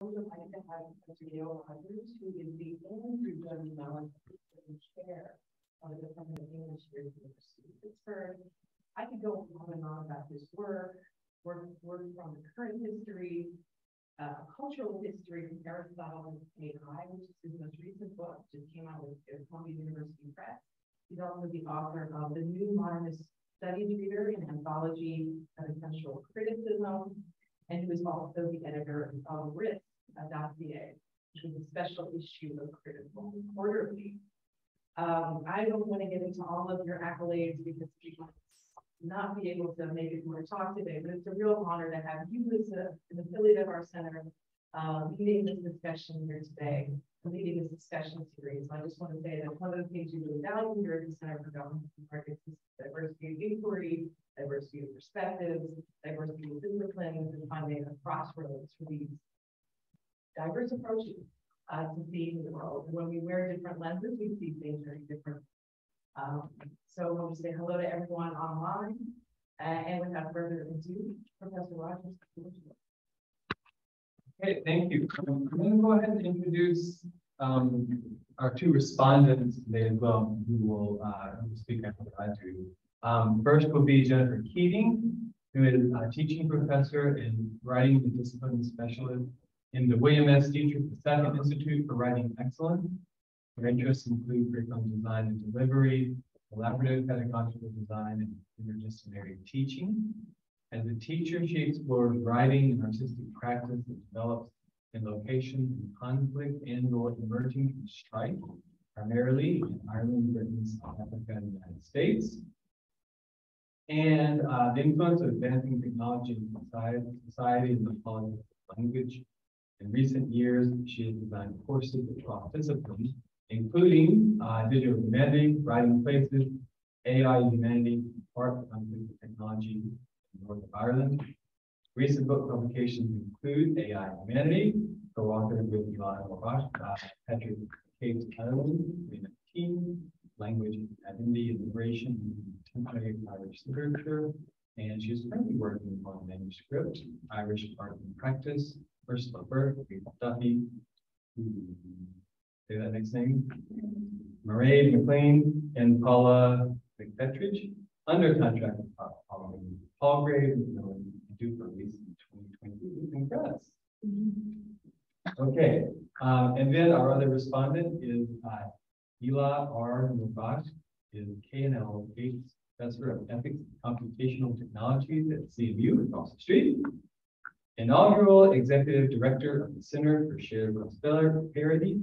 would like to have Gayle, who is the interim Mellon chair of the Department of English here at the University of Pittsburgh. I could go on and on about his work from the current history, cultural history from Aristotle to AI, which is his most recent book, just came out with Columbia University Press. He's also the author of The New Modernist Studies Reader, an anthology of essential criticism, and he was also the editor of Risk, a dossier, which was a special issue of Critical Quarterly. I don't want to get into all of your accolades because we might not be able to make it more talk today, but it's a real honor to have you as an affiliate of our center leading this discussion here today, leading this discussion series. I just want to say that one of the things we really value here at the Center for Government and Markets is diversity of inquiry, diversity of perspectives, diversity of disciplines, and finding a crossroads for these diverse approaches to seeing the world. And when we wear different lenses, we see things very different. So I want to say hello to everyone online, and without further ado, Professor Rogers. Okay, thank you. I'm going to go ahead and introduce our two respondents today as well, who will speak after I do. First will be Jennifer Keating, who is a teaching professor in writing and discipline specialist in the William S. Dietrich II Institute for Writing Excellence. Her interests include curriculum design and delivery, collaborative pedagogical design, and interdisciplinary teaching. As a teacher, she explores writing and artistic practice that develops in locations in conflict and/or emerging from strife, primarily in Ireland, Britain, South Africa, and the United States. And the influence of advancing technology in society and the politics of language. In recent years, she has designed courses across disciplines, including digital humanities, writing places, AI humanity, art, conflict, technology in North of Ireland. Recent book publications include AI Humanity, co-authored with Nourbakhsh, Patrick Kate Ireland, 2019, Language, Identity, and Liberation in Contemporary Irish Literature. And she is currently working on manuscript, Irish Art and Practice, First Lover, Duffy, say that next name, Mairead McLean, and Paula McPetridge, under contract with Paul Grave, due for release in 2022. Congrats. Okay, and then our other respondent is Ela R. Nourbakhsh, is K&L Gates Professor of Ethics and Computational Technologies at CMU across the street. Inaugural Executive Director of the Center for Shared Prosperity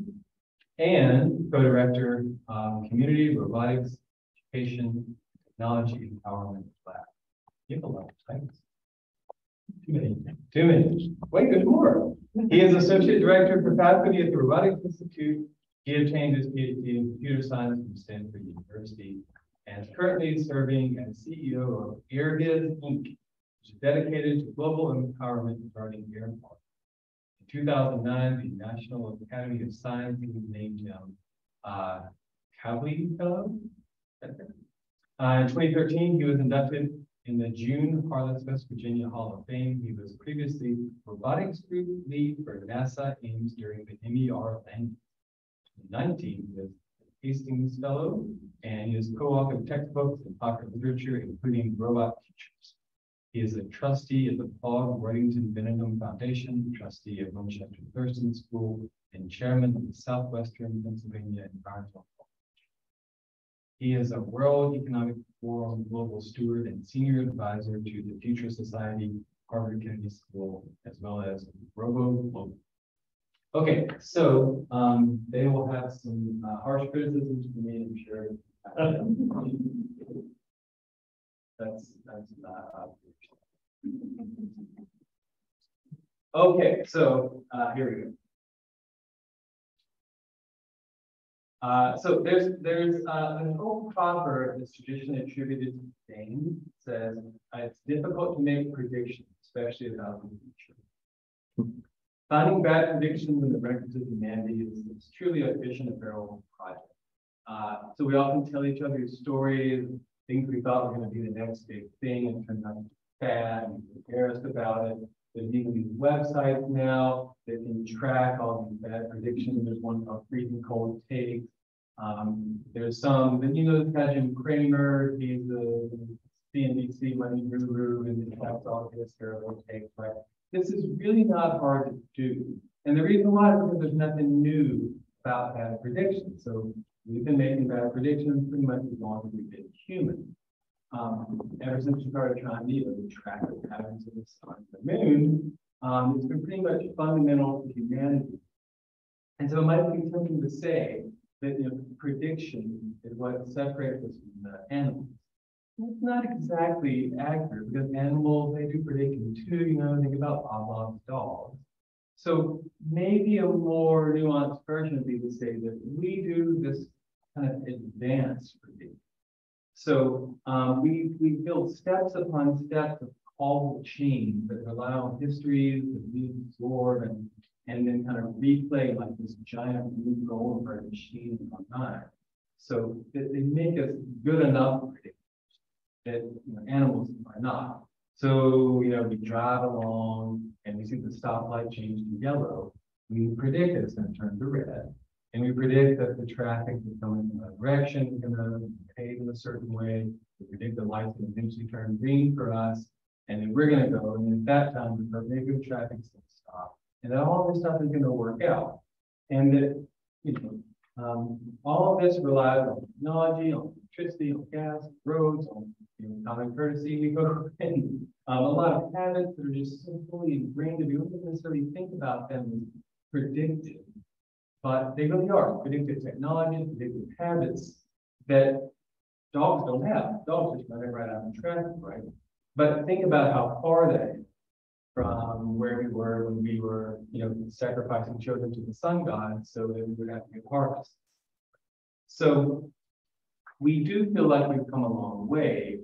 and Co-Director of Community Robotics Education Technology Empowerment Lab. You have a lot of titles. Too many. Wait, there's more. He is Associate Director for Faculty at the Robotics Institute. He obtained his PhD in computer science from Stanford University and is currently serving as CEO of AirViz Inc., which is dedicated to global empowerment regarding air quality. In 2009, the National Academy of Sciences named him Cowley Fellow. In 2013, he was inducted in the June Harless, West Virginia Hall of Fame. He was previously robotics group lead for NASA Ames during the MER landing. In 2019, he was a Hastings Fellow, and he has co-authored textbooks and popular literature, including Robot Teachers. He is a trustee of the Paul Worthington Benedum Foundation, trustee of Winchester Thurston School, and chairman of the Southwestern Pennsylvania Environmental Foundation. He is a World Economic Forum Global Steward and senior advisor to the Future Society, Harvard Kennedy School, as well as Robo Global. Okay, so they will have some harsh criticisms from me, I'm sure. That's okay, so here we go. So there's an old proverb that's traditionally attributed to Spain. Says it's difficult to make predictions, especially about the future. Finding bad predictions in the records of humanity is truly a fish in a barrel project. So we often tell each other stories, things we thought were going to be the next big thing, and turn out bad, and embarrassed about it. There's even these websites now that can track all these bad predictions. There's one called Freezing Cold Takes. There's some, you know, Jim Cramer, he's the CNBC money guru, and he tracks all this terrible takes, right? This is really not hard to do. And the reason why is because there's nothing new about bad predictions. So we've been making bad predictions pretty much as long as we've been human. Ever since we started trying to track the patterns of the sun and the moon, it's been pretty much fundamental to humanity. And so it might be tempting to say that prediction is what separates us from animals. It's not exactly accurate because animals, they do prediction too, think about Pavlov's dogs. So maybe a more nuanced version would be to say that we do this kind of advanced prediction. So we build steps upon steps of causal chains that rely on histories that we absorb and then kind of replay like this giant Rube Goldberg machine in our mind. So they make us good enough predictors that animals are not. So we drive along and we see the stoplight change to yellow. We predict it's going to turn to red. And we predict that the traffic is coming in a direction, is going to behave in a certain way. We predict the light's going to eventually turn green for us. And then we're going to go, and at that time, maybe the traffic's going to stop. And then all this stuff is going to work out. And that, all of this relies on technology, on electricity, on gas, roads, on common courtesy. We go in a lot of habits that are just so fully ingrained that we don't necessarily think about them as predictive. But they really are predictive technologies, predictive habits that dogs don't have. Dogs just run it right out in traffic, right? But think about how far that is from where we were when we were, sacrificing children to the sun god so that we would have to get harvest. So we do feel like we've come a long way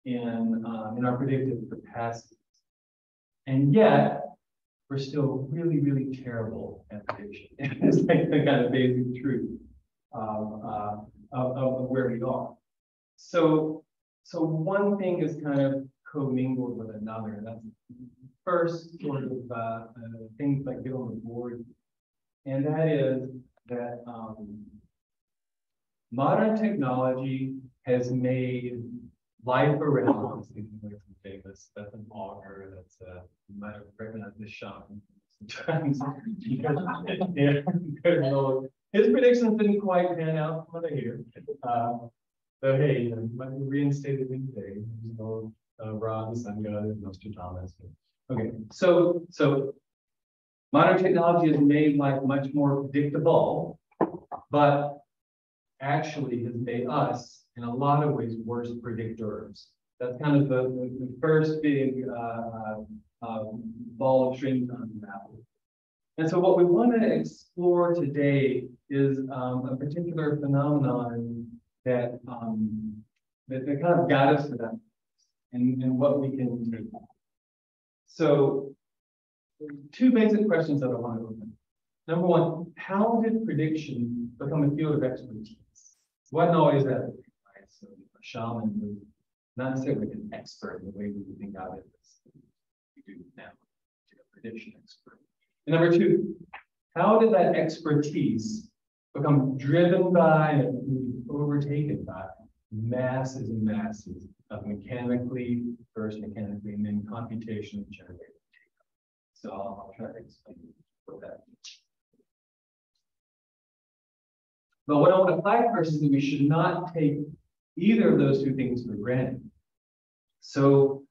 in our predictive capacities, and yet we're still really, really terrible at prediction. It's like the kind of basic truth of where we are. So one thing is kind of commingled with another. And that's first sort of things that get on the board, and that is that modern technology has made life around us. Famous Stephen Auger, that's you might have recognized this shot sometimes. His predictions didn't quite pan out from what I hear. So hey, you might be reinstated in today. Rob, the sun god, and Mr. Thomas. Okay, so modern technology has made life much more predictable, but actually has made us, in a lot of ways, worse predictors. That's kind of the first big ball of string to unravel. And so what we want to explore today is a particular phenomenon that kind of got us to that and what we can take. So two basic questions that I want to open. Number one, how did prediction become a field of expertise? It wasn't always that way, right? So a shaman was not necessarily an expert in the way we would think of it as we do now, a prediction expert. And number two, how did that expertise become driven by and overtaken by masses and masses of first mechanically, and then computationally generated data? So I'll try to explain what that means. But what I want to flag first is that we should not take either of those two things for granted. So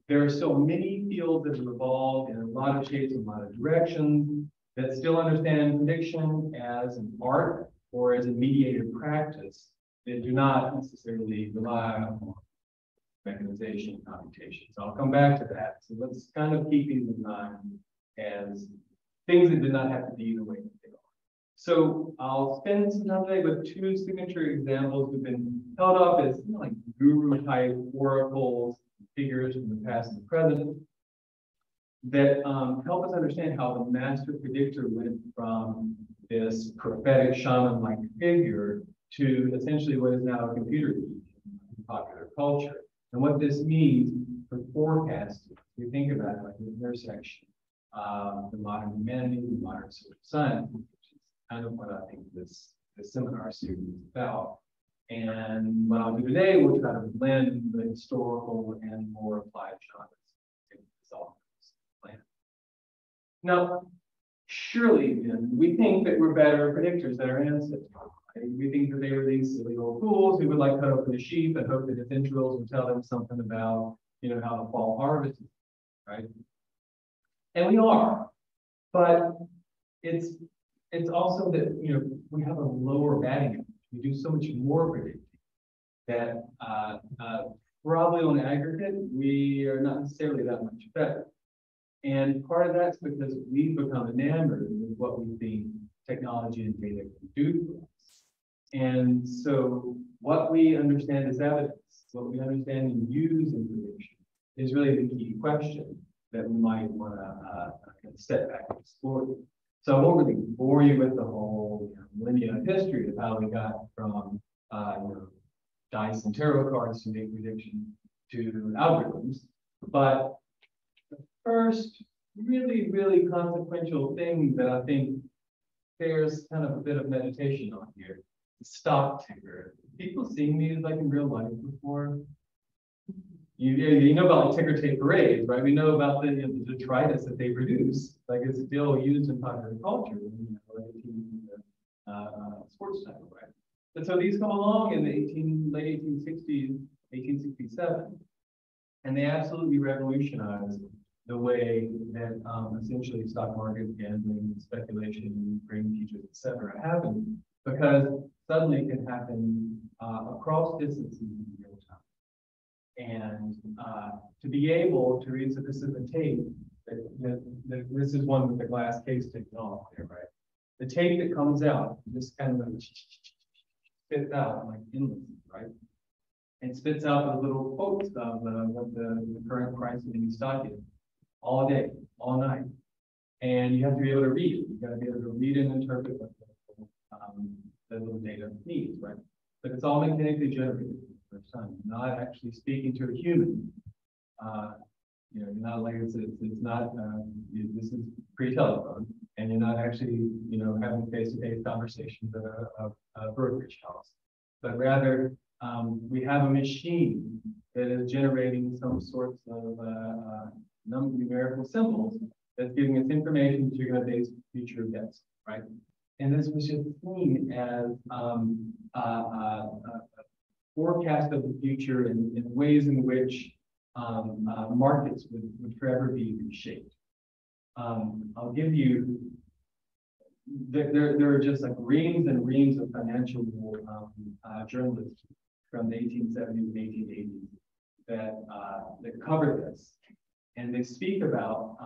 there are still many fields that have evolved in a lot of shapes and a lot of directions that still understand prediction as an art or as a mediated practice that do not necessarily rely on mechanization and computation. So I'll come back to that. So let's kind of keep these in mind as things that did not have to be the way that they are. So I'll spend some time today with two signature examples who've been held up as like guru-type oracles, figures from the past and the present that help us understand how the master predictor went from this prophetic shaman-like figure to essentially what is now a computer in popular culture, and what this means for forecasting you think about it like the intersection of the modern humanity, the modern social science, which is kind of what I think this seminar series is about. And what I'll do today, we'll try to blend the historical and more applied genres in this all plan. Now, surely then, we think that we're better predictors than our ancestors. Right? We think that they were these silly old fools who would like cut open a sheep and hope that its entrails would tell them something about, how the fall harvest is, right? And we are, but it's also that we have a lower batting average. We do so much more predicting that probably on aggregate we are not necessarily that much better. And part of that's because we've become enamored with what we think technology and data can do for us. And so what we understand as evidence, what we understand and use in prediction is really the key question that we might want to step back and explore. So I won't really bore you with the whole linear history of how we got from dice and tarot cards to make predictions to algorithms, but the first really, really consequential thing that I think there's kind of a bit of meditation on here, the stock ticker. People seen these like in real life before? You know about the ticker tape parades, right? We know about the detritus that they produce. Like it's still used in popular culture, sports title, right? And so these come along in the late 1860s, 1867, and they absolutely revolutionized the way that essentially stock market gambling, speculation, brain teachers, etc., happened, because suddenly it can happen across distances in real time. And to be able to read, so this is the tape, this is one with the glass case taken off there, right? The tape that comes out, just kind of spits out like endlessly, right? And spits out the little quotes of what the current price of any stock is all day, all night. And you have to be able to read it. You got to be able to read and interpret what the little data needs, right? But it's all mechanically generated. You're not actually speaking to a human. You're not like it's not. This is pre-telephone, and you're not actually having face-to-face conversations at a brokerage house, but rather we have a machine that is generating some sorts of numerical symbols that's giving us information that you're going to base future events, right? And this was just seen as forecast of the future in ways in which markets would forever be reshaped. I'll give you, there are just like reams and reams of financial journalists from the 1870s and 1880s that cover this. And they speak about,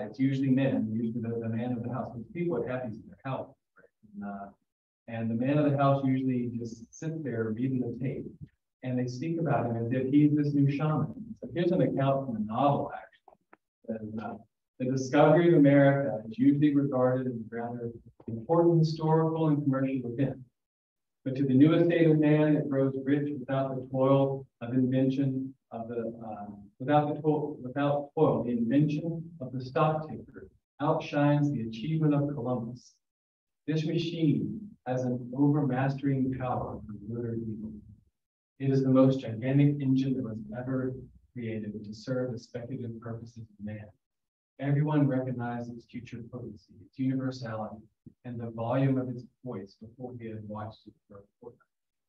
it's usually men, usually the man of the house, because people are happy in their house, right? And the man of the house usually just sits there reading the tape, and they speak about him as if he's this new shaman. So here's an account from a novel, actually. The discovery of America is usually regarded as a rather important historical and commercial event. But to the new estate of man, it grows rich without the toil of invention of without toil. The invention of the stock ticker outshines the achievement of Columbus. This machine has an overmastering power for good or evil. It is the most gigantic engine that was ever created to serve the speculative purposes of man. Everyone recognized its future potency, its universality, and the volume of its voice before he had watched it for a fortnight.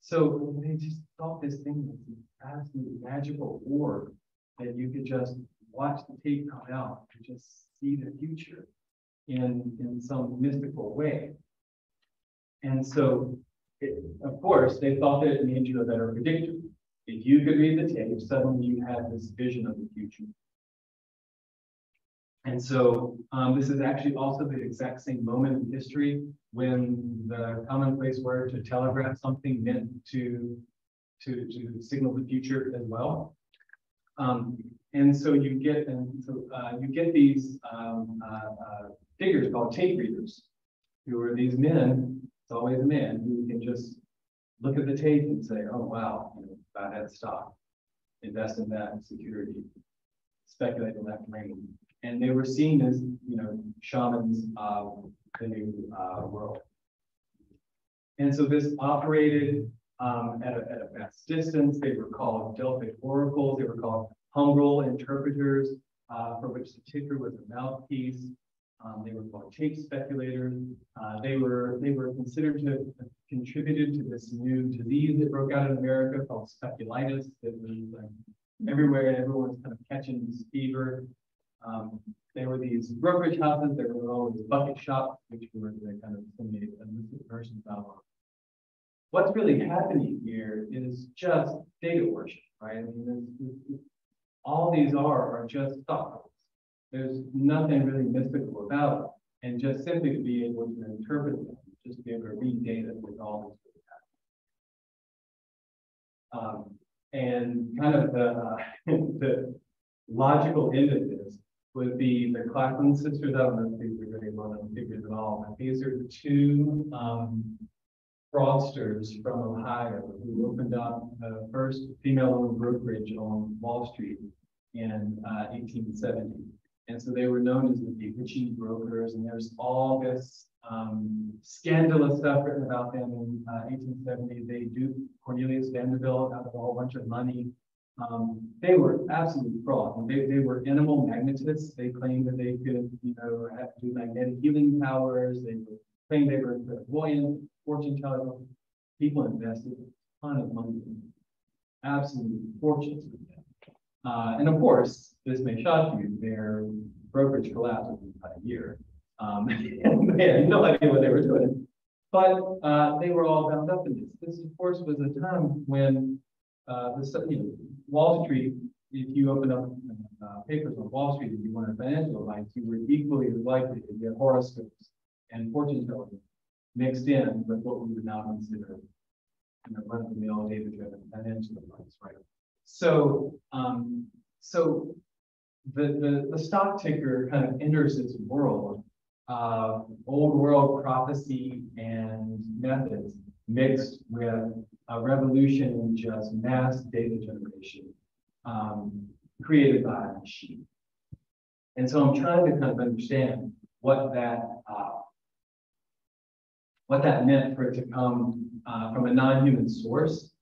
So they just thought this thing was an absolutely magical orb that you could just watch the tape come out and just see the future in some mystical way. And so, of course, they thought that it made you a better predictor. If you could read the tape, suddenly you had this vision of the future. And so this is actually also the exact same moment in history when the commonplace word to telegraph something meant to signal the future as well. And so you get these figures called tape readers, who are these men. It's always a man who can just look at the tape and say, "Oh wow, buy that stock, invest in that security." speculated left brain. And they were seen as, shamans of the new world. And so this operated at a vast distance. They were called Delphic oracles. They were called humbral interpreters, for which the ticker was a mouthpiece. They were called tape speculators. They were considered to have contributed to this new disease that broke out in America called speculitis that was everywhere, and everyone's kind of catching this fever. There were these brokerage houses. There were always bucket shops, which were the kind of illicit versions of. What's really happening here is just data worship, right? I mean, all these are just thoughts. There's nothing really mystical about it. And just simply to be able to interpret them, just to be able to read data with all this happening. And kind of the logical end of this would be the Claflin sisters. I don't know if these are very well-known figures at all, but these are the two fraudsters from Ohio who opened up the first female-owned brokerage on Wall Street in 1870. And so they were known as the bewitching brokers, and there's all this scandalous stuff written about them in 1870. They duped Cornelius Vanderbilt out of a whole bunch of money. They were absolute fraud. And they were animal magnetists. They claimed that they could, have to do magnetic healing powers. They claimed they were clairvoyant, fortune teller. People invested a ton of money in them. Absolute fortunes with them. And of course, this may shock you, their brokerage collapsed within about a year. And they had no idea what they were doing. But they were all bound up in this. This, of course, was a time when Wall Street, if you open up papers on Wall Street and you wanted financial advice, you were equally as likely to get horoscopes and fortune telling mixed in with what we would now consider run-of-the-mill data-driven financial advice, right? So, the stock ticker kind of enters this world of old world prophecy and methods mixed with a revolution in just mass data generation created by a machine. And so I'm trying to kind of understand what that meant for it to come from a non-human source,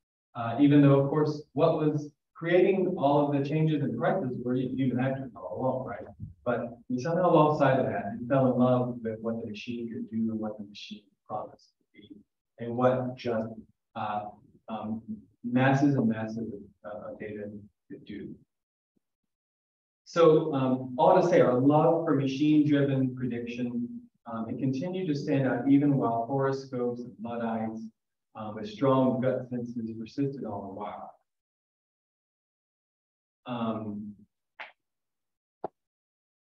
even though, of course, what was creating all of the changes and correctors were human actors all along, right? But we somehow lost sight of that and fell in love with what the machine could do and what the machine promised to be, and what just masses and masses of data could do. So all to say, our love for machine-driven prediction it continued to stand out even while horoscopes and Luddites with strong gut senses persisted all the while.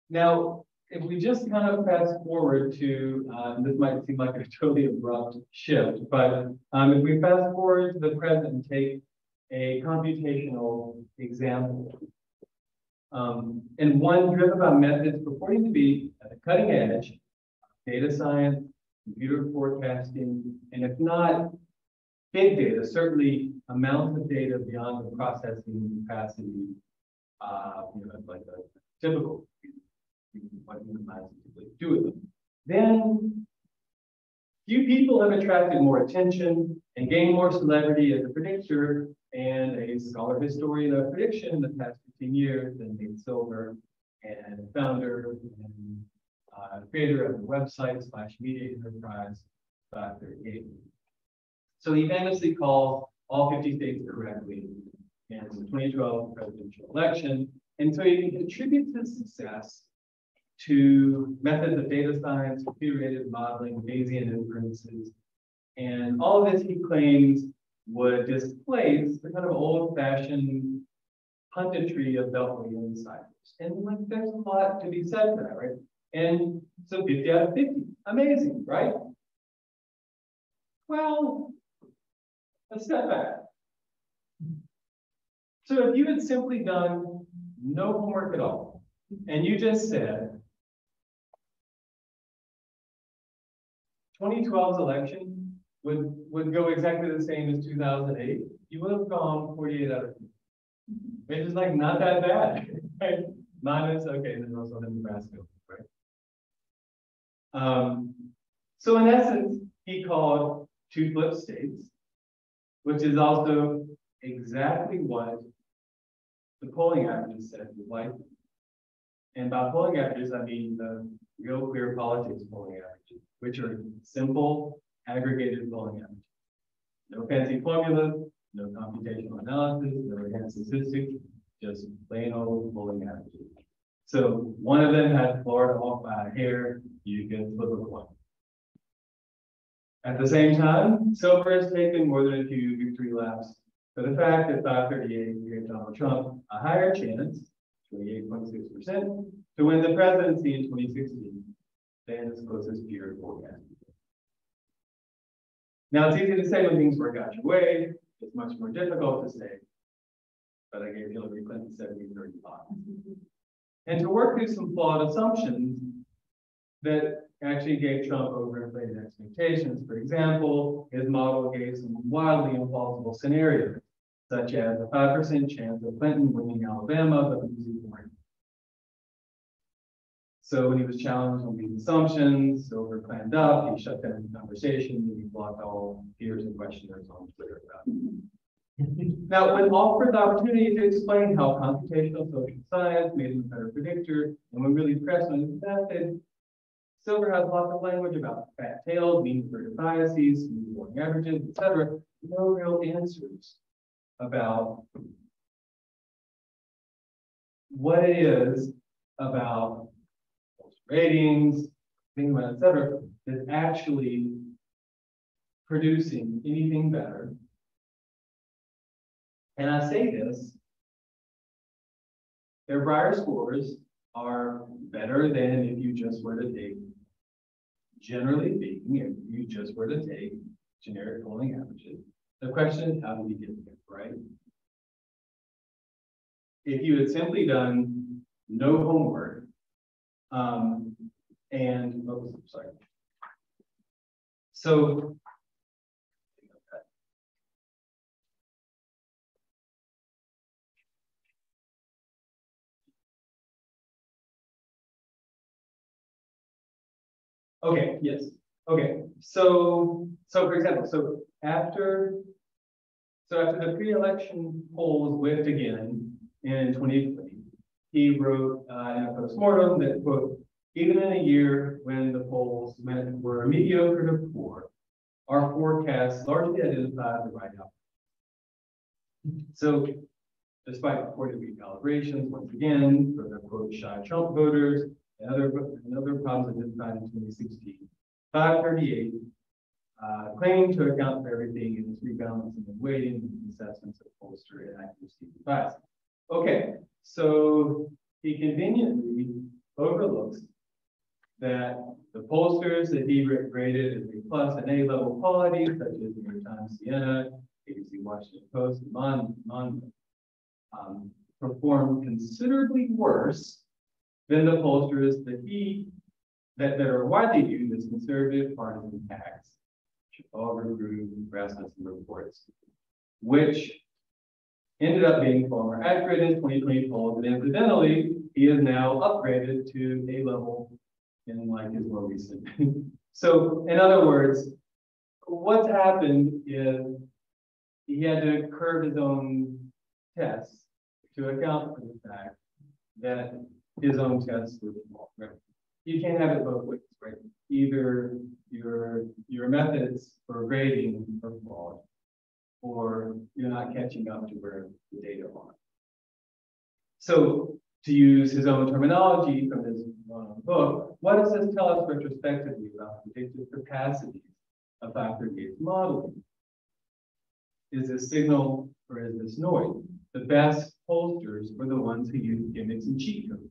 Now, if we just kind of fast forward to, this might seem like a totally abrupt shift, but if we fast forward to the present and take a computational example, and one driven by methods purporting to be at the cutting edge, data science, computer forecasting, and if not big data, certainly amounts of data beyond the processing capacity, like a typical what human minds typically do with them. Then few people have attracted more attention and gained more celebrity as a predictor and a scholar historian of prediction in the past 15 years than Nate Silver, and founder and creator of the website / media enterprise, Dr. Gayle. So he famously called all 50 states correctly in the 2012 presidential election. And so he attributes his success to methods of data science, computer-aided modeling, Bayesian inferences. And all of this, he claims, would displace the kind of old-fashioned punditry of Beltway insiders. And like, there's a lot to be said for that, right? And so 50 out of 50, amazing, right? Well, let's step back. So if you had simply done no homework at all, and you just said, 2012's election would go exactly the same as 2008, you would have gone 48 out of 50. Which is like not that bad, right? Minus, okay, and then also the Nebraska, right? So in essence, he called two flip states, which is also exactly what the polling averages said was likely. And by polling averages, I mean the real clear politics polling averages, which are simple, aggregated polling averages. No fancy formulas, no computational analysis, no enhanced statistics, just plain old polling averages. So one of them had Florida off by a hair, you can flip a coin. At the same time, Silver has taken more than a few victory laps for the fact that 538 gave Donald Trump a higher chance, 28.6%, to win the presidency in 2016 than his closest peer forecast. Now, it's easy to say when things work out your way. It's much more difficult to say, but I gave Hillary Clinton 70-35. And to work through some flawed assumptions that actually gave Trump overinflated expectations. For example, his model gave some wildly implausible scenarios, such as a 5% chance of Clinton winning Alabama, but losing Oregon. So when he was challenged on these assumptions, Silver clammed up, he shut down the conversation, he blocked all peers and questioners on Twitter about it. Now, when offered the opportunity to explain how computational social science made him a better predictor, and when really pressed on his method, Silver has lots of language about fat tails, mean reverted biases, smooth going averages, etc. No real answers about what it is about ratings, things like that, etc., that's actually producing anything better. And I say this, their Breyer scores are better than if you just were to take, generally speaking, if you just were to take generic polling averages. The question is, how do we get there, right? If you had simply done no homework, sorry. So, okay, yes. Okay, so for example, after the pre-election polls whipped again in 2020, he wrote in a postmortem that, quote, even in a year when the polls were mediocre to poor, our forecasts largely identified the right outcome. So despite reported recalibrations, once again, for the quote shy Trump voters and other problems identified in 2016, 538 claiming to account for everything in its rebalancing and weighting and assessments of pollster and accuracy bias. Okay, so he conveniently overlooks that the pollsters that he graded as A+ and A-level quality, such as New York Times, Siena, ABC, Washington Post, and performed considerably worse than the pollsters that are widely viewed as conservative partisan hacks, Chicago Group, Rasmussen reports, which ended up being far more accurate in 2020 polls, and incidentally, he is now upgraded to A-level in like his more recent. So, in other words, what's happened is he had to curb his own tests to account for the fact that his own tests were small, right? You can't have it both ways, right? Either your methods for grading are flawed, or you're not catching up to where the data are. So, to use his own terminology from his book, what does this tell us retrospectively about the predictive capacities of 538's modeling? Is this signal or is this noise? The best pollsters were the ones who used gimmicks and cheat codes.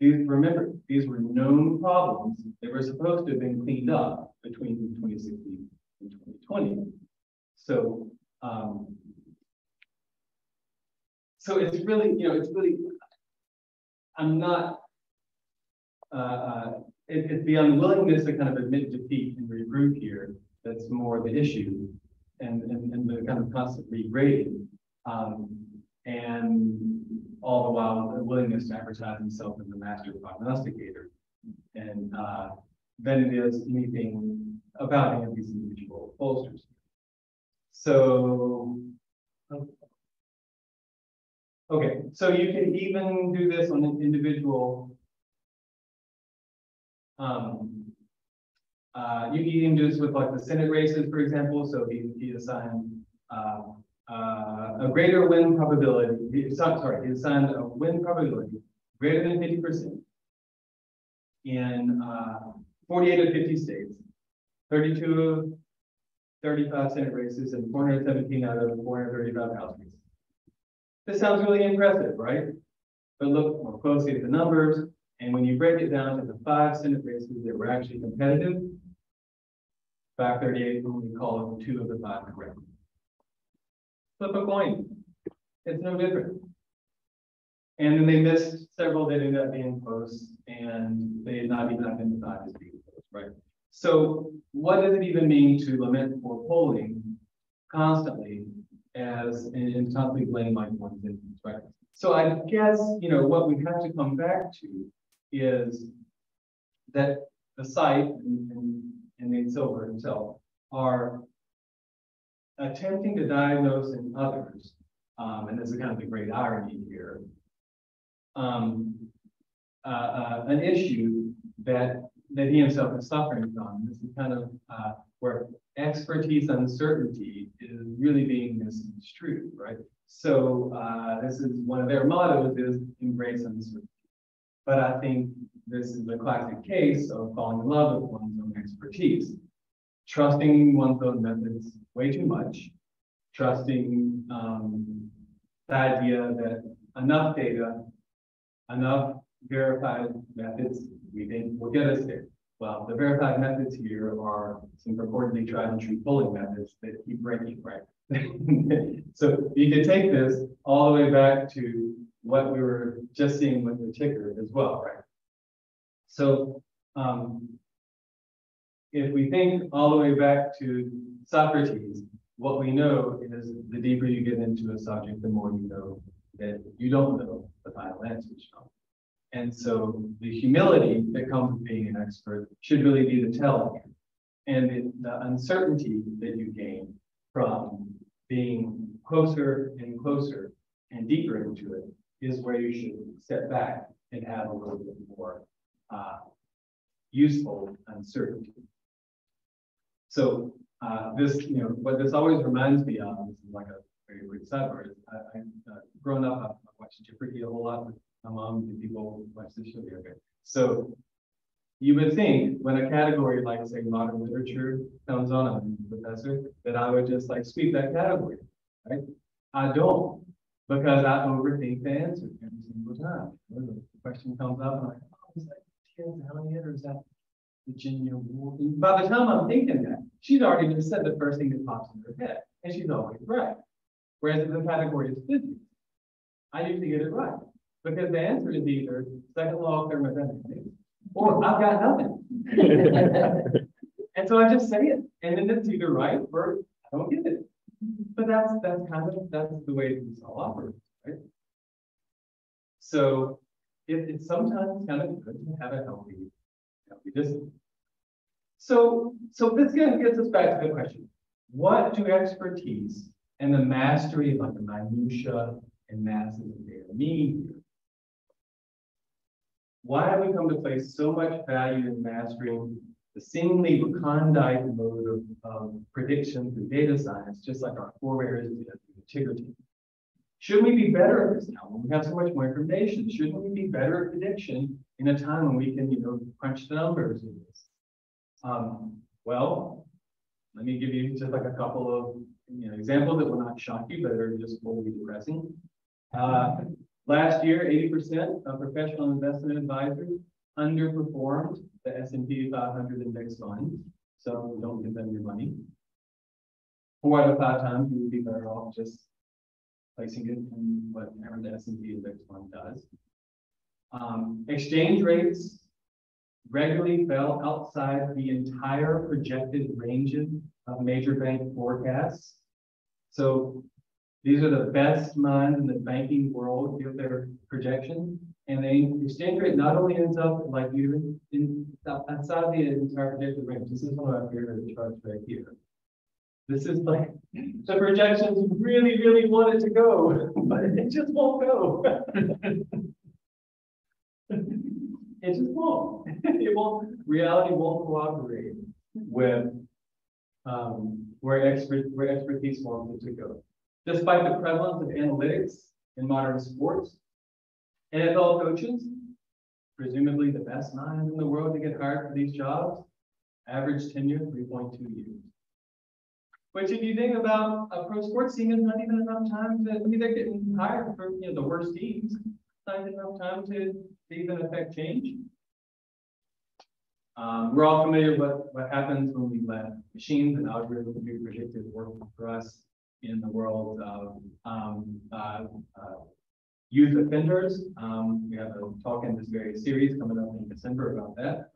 Remember, these were known problems. They were supposed to have been cleaned up between 2016 and 2020. So, so it's really, I'm not, it's the unwillingness to kind of admit defeat and regroup here that's more the issue, and the kind of constant regrading. and all the while the willingness to advertise himself as a master prognosticator, and than it is anything about any of these individual pollsters. So, okay, so you can even do this on an individual. You can even do this with like the Senate races, for example. So he assigned a greater win probability. He assigned a win probability greater than 50% in 48 of 50 states, 32 of 35 Senate races, and 417 out of 435 House races. This sounds really impressive, right? But look more closely at the numbers, and when you break it down to the 5 Senate races that were actually competitive, 538 only called 2 of the 5 correct. Flip a coin. It's no different. And then they missed several that ended up being close, and they had not even identified as being close, right? So what does it even mean to lament for polling constantly as and constantly blame like one's influence, right? So I guess, you know, what we have to come back to is that the site and Nate Silver himself are attempting to diagnose in others, and this is kind of the great irony here, an issue that he himself is suffering from. This is kind of where expertise uncertainty is really being misconstrued, right? So this is one of their mottos is embrace uncertainty. But I think this is a classic case of falling in love with one's own expertise, trusting one's own methods way too much, trusting the idea that enough data, enough verified methods, we think will get us there. Well, the verified methods here are some purportedly tried and true polling methods that keep breaking, right? So you can take this all the way back to what we were just seeing with the ticker as well, right? So if we think all the way back to Socrates, what we know is the deeper you get into a subject, the more you know that you don't know the final answers. And so the humility that comes with being an expert should really be the telling. And the uncertainty that you gain from being closer and closer and deeper into it is where you should step back and have a little bit more useful uncertainty. So this, you know, what this always reminds me of, this is like a very quick sidebar, is growing up, I've watched Jeopardy a whole lot with my mom and people watch this show the other day. So you would think when a category like, say, modern literature comes on, I'm a professor, that I would just like sweep that category, right? I don't, because I overthink the answer every single time. When the question comes up, I'm like, oh, is that Tim Elliott or is that Virginia Woolf? By the time I'm thinking that, she's already just said the first thing that pops in her head, and she's always right. Whereas if the category is physics, I usually get it right. Because the answer is either second law of thermodynamics, or I've got nothing. And so I just say it, and then it's either right or I don't get it. But that's the way this all operates, right? So it's sometimes kind of good to have a healthy discipline. So this kind of gets us back to the question: what do expertise and the mastery of like the minutia and masses of data mean here? Why have we come to place so much value in mastering the seemingly recondite mode of prediction through data science, just like our forebears did through the Tigger team? Shouldn't we be better at this now when we have so much more information? Shouldn't we be better at prediction in a time when we can, you know, crunch the numbers in this? Well, let me give you just like a couple of examples that will not shock you, but are just totally depressing. Last year, 80% of professional investment advisors underperformed the S&P 500 index funds, so don't give them your money. 4 out of 5 times, you would be better off just placing it in whatever the S&P index fund does. Exchange rates regularly fell outside the entire projected ranges of major bank forecasts. So These are the best minds in the banking world give their projections, and the exchange rate not only ends up like you outside the entire predicted range. This is one of my favorite charts right here. This is like the projections really, really want it to go, but it just won't go. It just won't. It won't. Reality won't cooperate with where expertise wants it to go. Despite the prevalence of analytics in modern sports, NFL coaches, presumably the best minds in the world to get hired for these jobs, average tenure 3.2 years. Which, if you think about a pro sports team, is not even enough time to. I mean, they're getting hired for the worst teams. Not even enough time to even affect change. We're all familiar with what happens when we let machines and algorithms do predictive work for us in the world of youth offenders. We have a talk in this very series coming up in December about that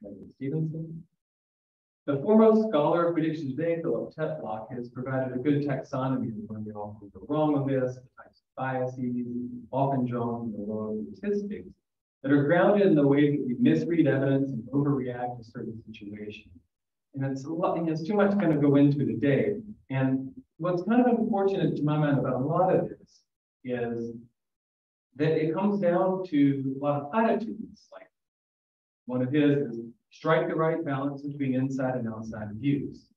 from Stevenson. The foremost scholar of prediction today, Philip Tetlock, has provided a good taxonomy of when we often go wrong on this, the types of biases often drawn from the world of statistics that are grounded in the way that we misread evidence and overreact to certain situations. And it's a lot, and it's too much to kind of go into today. And what's kind of unfortunate to my mind about a lot of this is that it comes down to a lot of platitudes. Like one of his is strike the right balance between inside and outside views.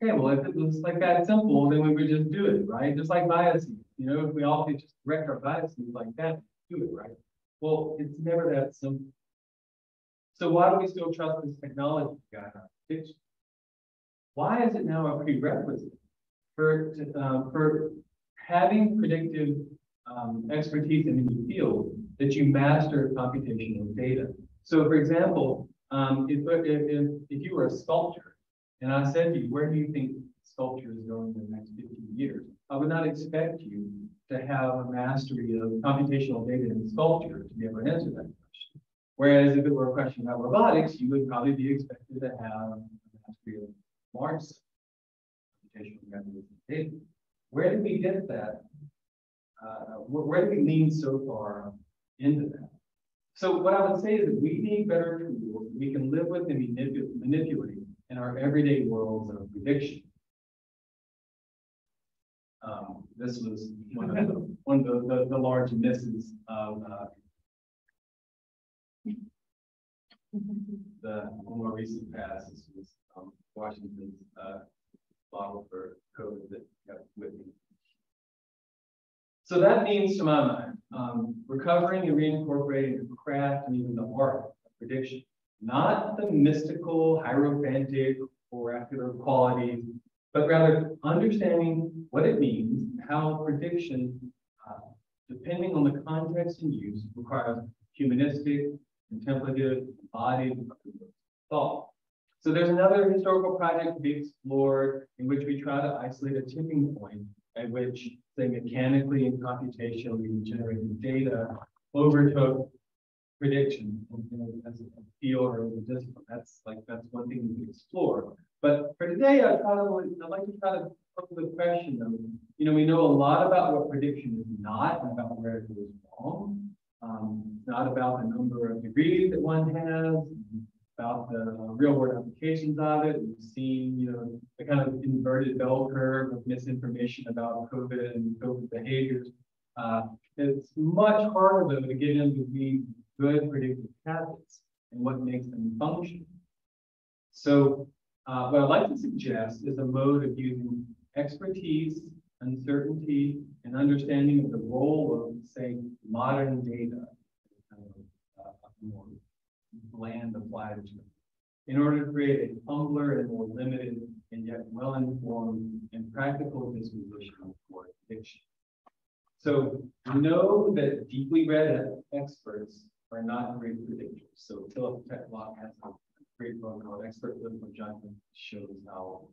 Okay, well, if it was like that simple, then we would just do it, right? Just like biases. You know, if we all could just correct our biases like that, do it, right? Well, it's never that simple. So why do we still trust this technology guide on prediction? Why is it now a prerequisite for having predictive expertise in any field that you master computational data? So, for example, if you were a sculptor, and I said to you, where do you think sculpture is going in the next 15 years? I would not expect you to have a mastery of computational data in sculpture to be able to answer that question. Whereas if it were a question about robotics, you would probably be expected to have a mastery of large computational data. Where did we get that? Where did we lean so far into that? So what I would say is that we need better tools we can live with and manipulate in our everyday worlds of prediction. This was one of the large misses of the more recent past. This was Washington's model for COVID that got with me. So that means, to my mind, recovering and reincorporating the craft and even the art of prediction, not the mystical, hierophantic, oracular qualities, but rather understanding what it means and how prediction, depending on the context and use, requires humanistic, contemplative, embodied thought. So there's another historical project to be explored in which we try to isolate a tipping point at which, say, mechanically and computationally generated data overtook prediction as a field or as a discipline. That's one thing we can explore. But for today, I'd like to try to put the question of, we know a lot about what prediction is not and about where it goes wrong. It's not about the number of degrees that one has, about the real world applications of it. We've seen, the kind of inverted bell curve of misinformation about COVID and COVID behaviors. It's much harder though to get into the good predictive habits and what makes them function. So what I'd like to suggest is a mode of using expertise, uncertainty, and understanding of the role of, say, modern data, more bland applied to it, in order to create a humbler and more limited and yet well-informed and practical disposition for prediction. So know that deeply read experts are not great predictors. So Philip Tetlock has a great book called Expert Political Judgment, shows how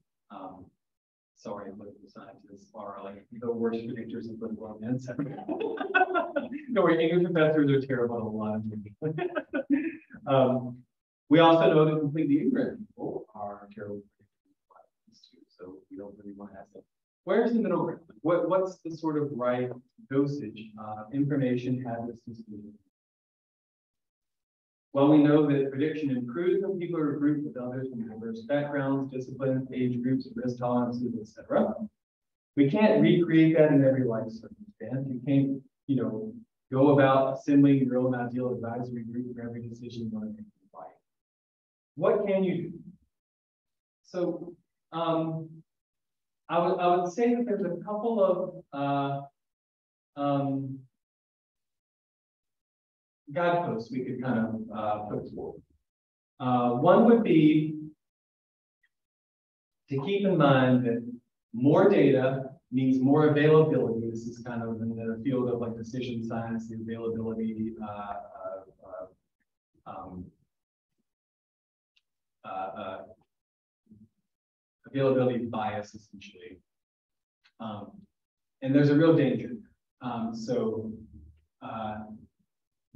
political scientists are like the worst predictors of political events. No, English professors are terrible at a lot of things. We also know that completely ignorant people are terrible predictors too. So we don't really want to ask them. where's the middle ground? What's the sort of right dosage of information habits and students? Well, we know that prediction improves when people are grouped with others from diverse backgrounds, disciplines, age groups, risk tolerances, etc. We can't recreate that in every life circumstance. You can't, go about assembling your own ideal advisory group for every decision you want to make in life. What can you do? So, I would say that there's a couple of guideposts we could kind of put forward. One would be to keep in mind that more data means more availability. This is kind of in the field of like decision science, the availability availability bias, essentially. And there's a real danger.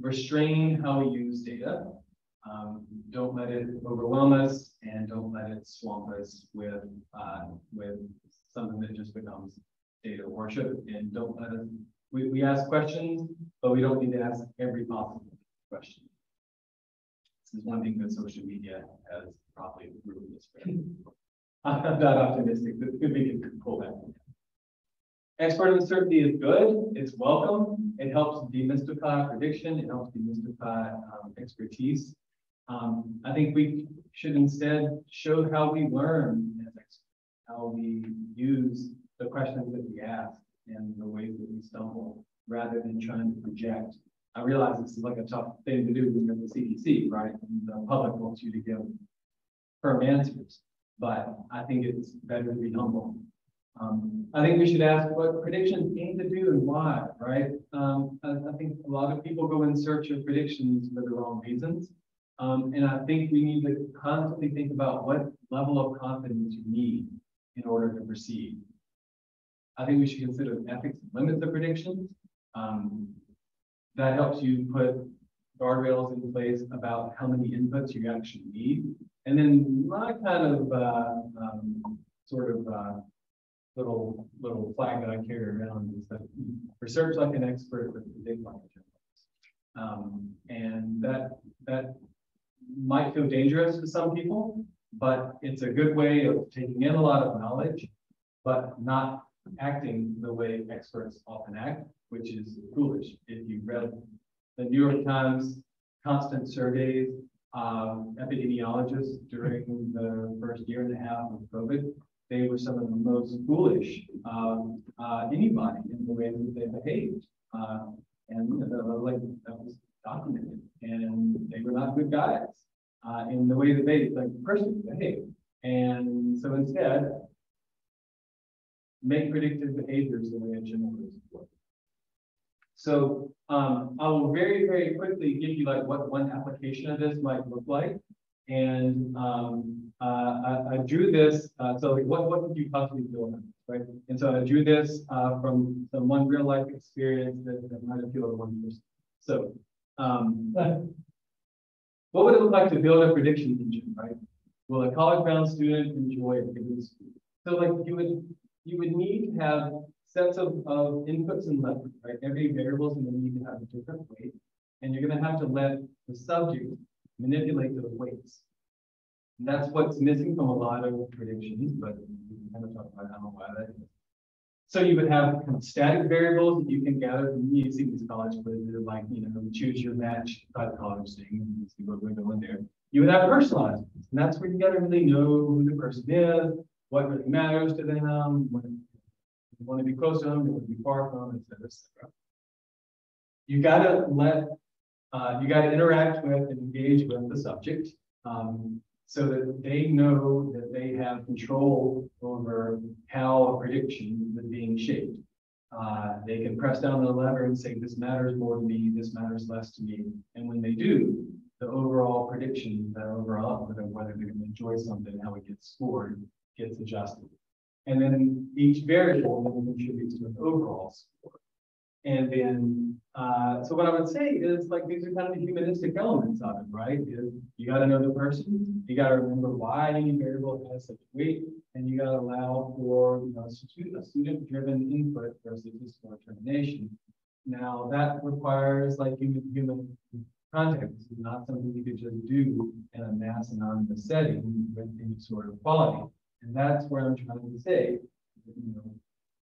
Restrain how we use data. Don't let it overwhelm us, and don't let it swamp us with something that just becomes data worship. And don't let us, we ask questions, but we don't need to ask every possible question. This is one thing that social media has probably ruined this. I'm not optimistic that we can pull that. Expert uncertainty is good. It's welcome. It helps demystify prediction. It helps demystify expertise. I think we should instead show how we learn as experts, how we use the questions that we ask and the ways that we stumble, rather than trying to project. I realize this is like a tough thing to do when you're at the CDC, right? And the public wants you to give firm answers, but I think it's better to be humble. I think we should ask what predictions aim to do and why, right? I think a lot of people go in search of predictions for the wrong reasons. And I think we need to constantly think about what level of confidence you need in order to proceed. I think we should consider the ethics and limits of predictions. That helps you put guardrails in place about how many inputs you actually need. And then my kind of little flag that I carry around is that research like an expert, but predict like a generalist. And that might feel dangerous to some people, but it's a good way of taking in a lot of knowledge, but not acting the way experts often act, which is foolish. If you read the New York Times constant surveys of epidemiologists during the first year and a half of COVID, they were some of the most foolish of anybody in the way that they behaved. And like that was documented. And they were not good guys in the way that they personally behaved. And so instead, make predictive behaviors the way a generalist would. So I will very, very quickly give you what one application of this might look like. And I drew this, so what would you possibly do on this, right? And so I drew this from some one real life experience that might appeal to one person. So what would it look like to build a prediction engine, right? Will a college-bound student enjoy a given school? So you would need to have sets of inputs and levers, right? Every variable is going to need to have a different weight, and you're going to have to let the subject manipulate those weights. And that's what's missing from a lot of predictions, but we can kind of talk about how and why that is. So you would have kind of static variables that you can gather from you see these college quizzes, like choose your match type college thing. You see what we're doing there. You would have personalized ones, and that's where you got to really know who the person is, what really matters to them, what you want to be close to them, you want to be far from them, et cetera, et cetera. You got to interact with and engage with the subject so that they know that they have control over how a prediction is being shaped. They can press down the lever and say, this matters more to me, this matters less to me. And when they do, the overall prediction, the overall output of whether they're going to enjoy something, how it gets scored, gets adjusted. And then each variable then contributes to an overall score. And then, so what I would say is like, these are kind of the humanistic elements of it, right? Is you got to know the person, you got to remember why any variable has such weight, and you got to allow for, you know, a student-driven input versus just determination. Now that requires like human context. It's not something you could just do in a mass anonymous setting with any sort of quality. And that's where I'm trying to say, you know,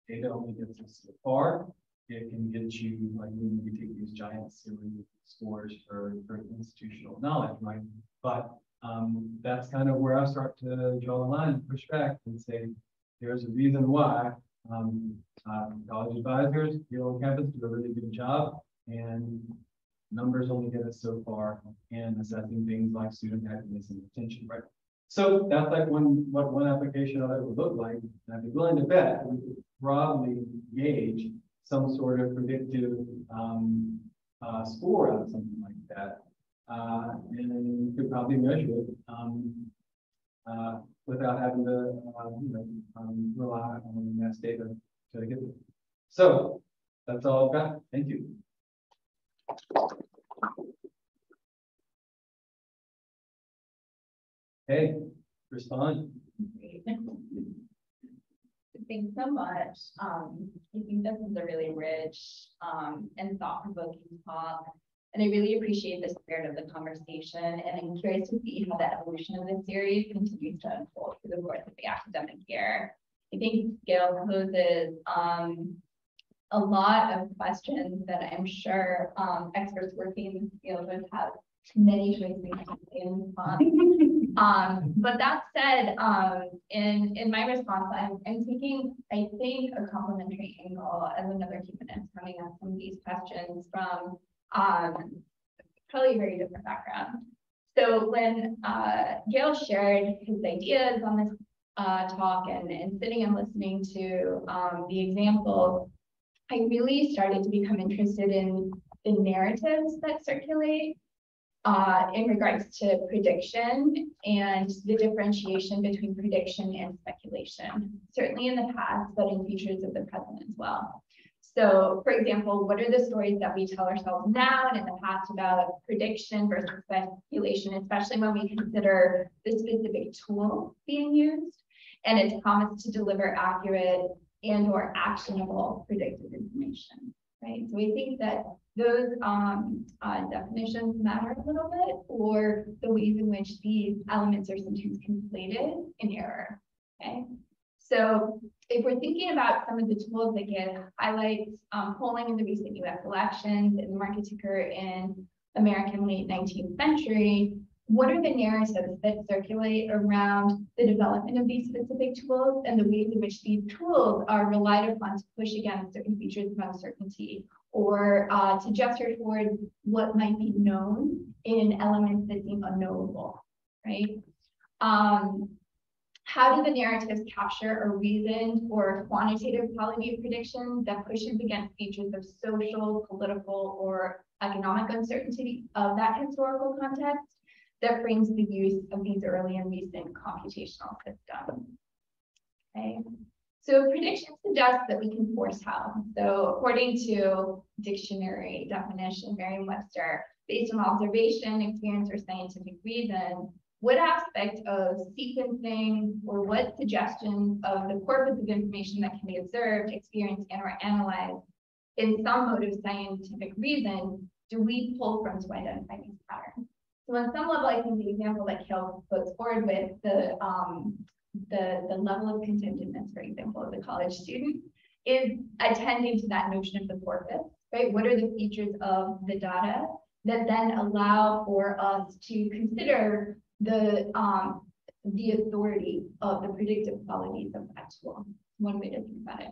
data only gets us so far. It can get you, like, when we take these giant series scores for institutional knowledge, right? But that's kind of where I start to draw the line, push back, and say, there's a reason why college advisors here on campus do a really good job, and numbers only get us so far in assessing things like student happiness and retention, right? So that's like what one application of it would look like. And I'd be willing to bet we could probably gauge some sort of predictive score out of something like that. And you could probably measure it without having to rely on mass data to get there. So that's all I've got. Thank you. Hey, respond. Thanks so much. I think this is a really rich and thought-provoking talk. And I really appreciate the spirit of the conversation. And I'm curious to see how the evolution of this series continues to unfold through the course of the academic year. I think Gayle poses a lot of questions that I'm sure experts working in the field would have many choices in. But that said, in my response, I'm taking, I think, a complementary angle as another humanist coming at some of these questions from probably a very different background. So when Gayle shared his ideas on this talk and sitting and listening to the examples, I really started to become interested in the narratives that circulate in regards to prediction and the differentiation between prediction and speculation, certainly in the past, but in features of the present as well. So, for example, what are the stories that we tell ourselves now and in the past about prediction versus speculation, especially when we consider the specific tool being used and its promise to deliver accurate and or actionable predictive information, right? So we think that those definitions matter a little bit, or the ways in which these elements are sometimes conflated in error, okay? So if we're thinking about some of the tools that Gayle highlights, polling in the recent US elections and the market ticker in American late 19th century, what are the narratives that circulate around the development of these specific tools and the ways in which these tools are relied upon to push against certain features of uncertainty or to gesture towards what might be known in elements that seem unknowable, right? How do the narratives capture a reasoned or quantitative quality of predictions that pushes against features of social, political, or economic uncertainty of that historical context that frames the use of these early and recent computational systems? Okay. So prediction suggests that we can foretell. So according to dictionary definition, Merriam-Webster, based on observation, experience, or scientific reason, what aspect of sequencing or what suggestions of the corpus of information that can be observed, experienced, and or analyzed in some mode of scientific reason do we pull from to identify these patterns? So on some level, I think the example that Gayle puts forward with the level of contentedness, for example, of the college student is attending to that notion of the corpus, right? What are the features of the data that then allow for us to consider the authority of the predictive qualities of that tool? One way to think about it.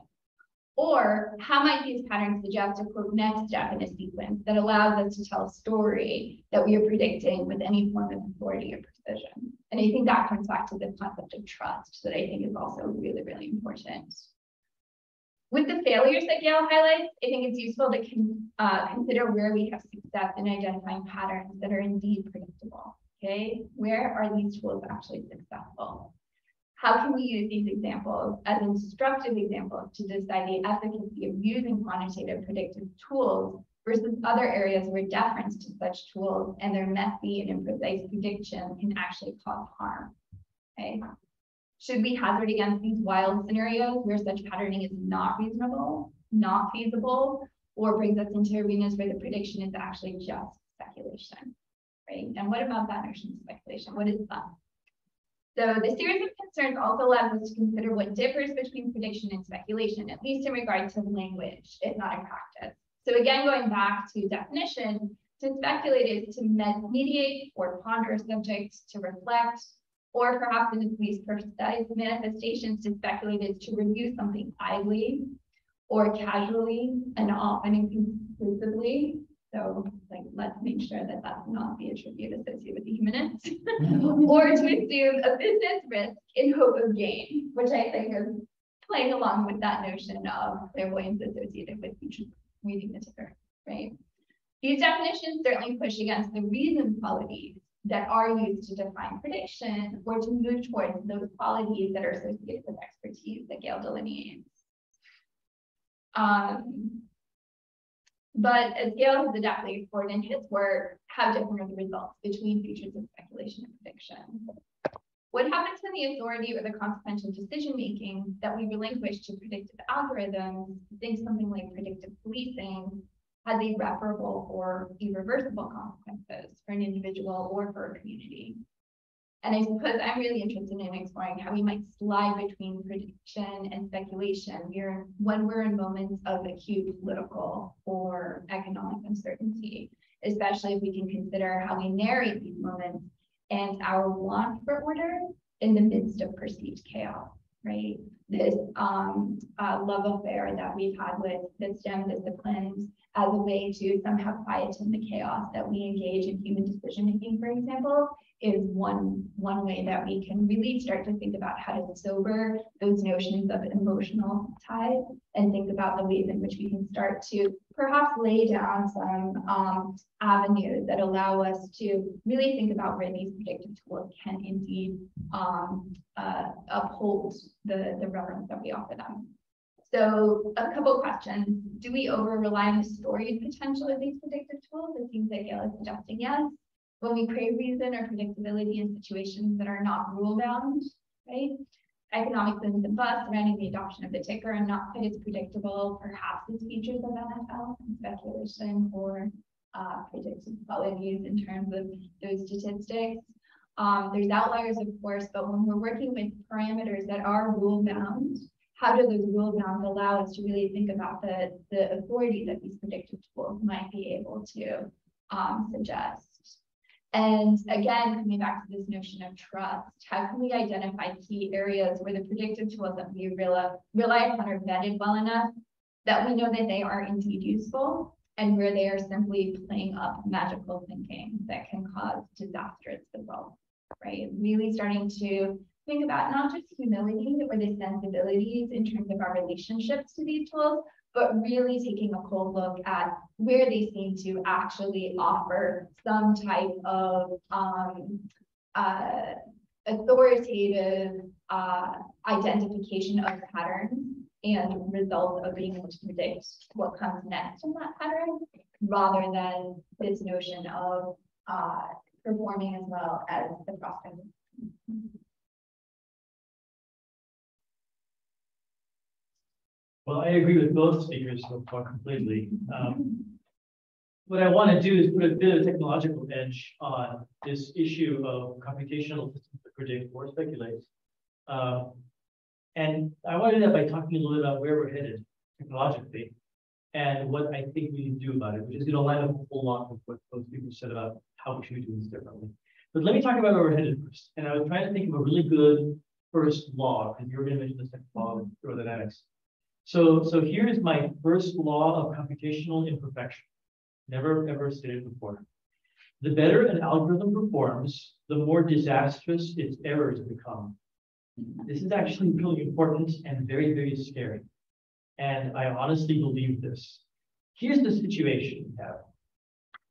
Or how might these patterns suggest a quote next step in a sequence that allows us to tell a story that we are predicting with any form of authority or precision? And I think that comes back to this concept of trust that I think is also really, really important. With the failures that Gayle highlights, I think it's useful to consider where we have success in identifying patterns that are indeed predictable. Okay, where are these tools actually successful? how can we use these examples as instructive examples to decide the efficacy of using quantitative predictive tools versus other areas where deference to such tools and their messy and imprecise prediction can actually cause harm? Okay. Should we hazard against these wild scenarios where such patterning is not reasonable, not feasible, or brings us into arenas where the prediction is actually just speculation, right? And what about that notion of speculation? What is that? So the series of concerns also allows us to consider what differs between prediction and speculation, at least in regard to language, if not in practice. So again, going back to definition, to speculate is to mediate or ponder a subject, to reflect, or perhaps in its least precise manifestations, to speculate is to review something idly or casually and often inconclusively. So like, let's make sure that that's not the attribute associated with the humanists. Or to assume a business risk in hope of gain, which I think is playing along with that notion of clairvoyance associated with future reading the ticker, right? These definitions certainly push against the reason qualities that are used to define prediction or to move towards those qualities that are associated with expertise that Gayle delineates. But as Gayle has adeptly explored in his work, how different are the results between features of speculation and prediction? What happens when the authority or the consequential decision-making that we relinquish to predictive algorithms, think something like predictive policing, has irreparable or irreversible consequences for an individual or for a community? And I suppose I'm really interested in exploring how we might slide between prediction and speculation when we're in moments of acute political or economic uncertainty, especially if we can consider how we narrate these moments and our want for order in the midst of perceived chaos, right? This love affair that we've had with the STEM disciplines as a way to somehow quieten the chaos that we engage in human decision-making, for example, is one way that we can really start to think about how to sober those notions of emotional ties and think about the ways in which we can start to perhaps lay down some avenues that allow us to really think about where these predictive tools can indeed uphold the reverence that we offer them. So a couple questions. Do we over-rely on the storied potential of these predictive tools? It seems like Gayle is suggesting yes. When we crave reason or predictability in situations that are not rule-bound, right? Economic booms and busts surrounding the adoption of the ticker are not quite as predictable, perhaps as features of NFL and speculation or predictive qualities in terms of those statistics. There's outliers, of course, but when we're working with parameters that are rule-bound, how do those rule bounds allow us to really think about the authority that these predictive tools might be able to suggest? And again, coming back to this notion of trust, how can we identify key areas where the predictive tools that we rely upon are vetted well enough that we know that they are indeed useful, and where they are simply playing up magical thinking that can cause disastrous results, right? Really starting to think about not just humility or the sensibilities in terms of our relationships to these tools, but really taking a cold look at where they seem to actually offer some type of authoritative identification of patterns and result of being able to predict what comes next in that pattern, rather than this notion of performing as well as the prospect. Well, I agree with both speakers so far completely. What I want to do is put a bit of technological edge on this issue of computational systems that predict or speculate. And I want to do that by talking a little bit about where we're headed technologically and what I think we need to do about it, which is going to line up a whole lot with what those people said about how we should do this differently. But let me talk about where we're headed first. And I was trying to think of a really good first law, and you're going to mention the second law of thermodynamics. So here is my first law of computational imperfection. Never ever stated before. The better an algorithm performs, the more disastrous its errors become. This is actually really important and very, very scary. And I honestly believe this. Here's the situation we have.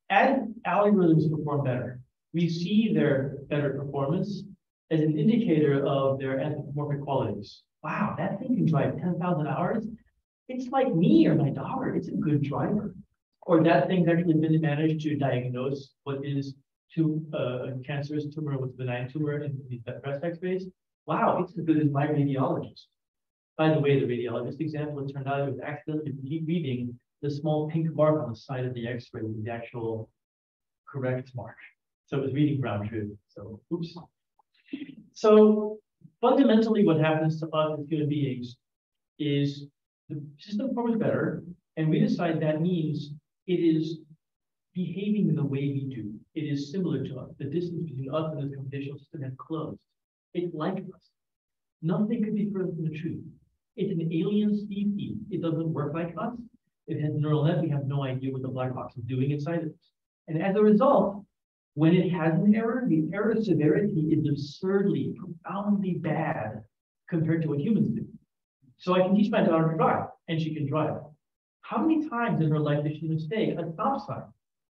As algorithms perform better, we see their better performance as an indicator of their anthropomorphic qualities. Wow, that thing can drive 10,000 hours. It's like me or my daughter. It's a good driver. Or that thing's actually been managed to diagnose what is a cancerous tumor with benign tumor in the breast X-rays. Wow, it's as good as my radiologist. By the way, the radiologist example, it turned out it was accidentally reading the small pink mark on the side of the X-ray with the actual correct mark. So it was reading ground truth. So, oops. So fundamentally, what happens to us as human beings is the system performs better, and we decide that means it is behaving the way we do. It is similar to us. The distance between us and this computational system has closed. It's like us. Nothing could be further from the truth. It's an alien species. It doesn't work like us. It has neural net. We have no idea what the black box is doing inside of it. And as a result, when it has an error, the error severity is absurdly, profoundly bad compared to what humans do. So I can teach my daughter to drive, and she can drive. How many times in her life does she mistake a stop sign?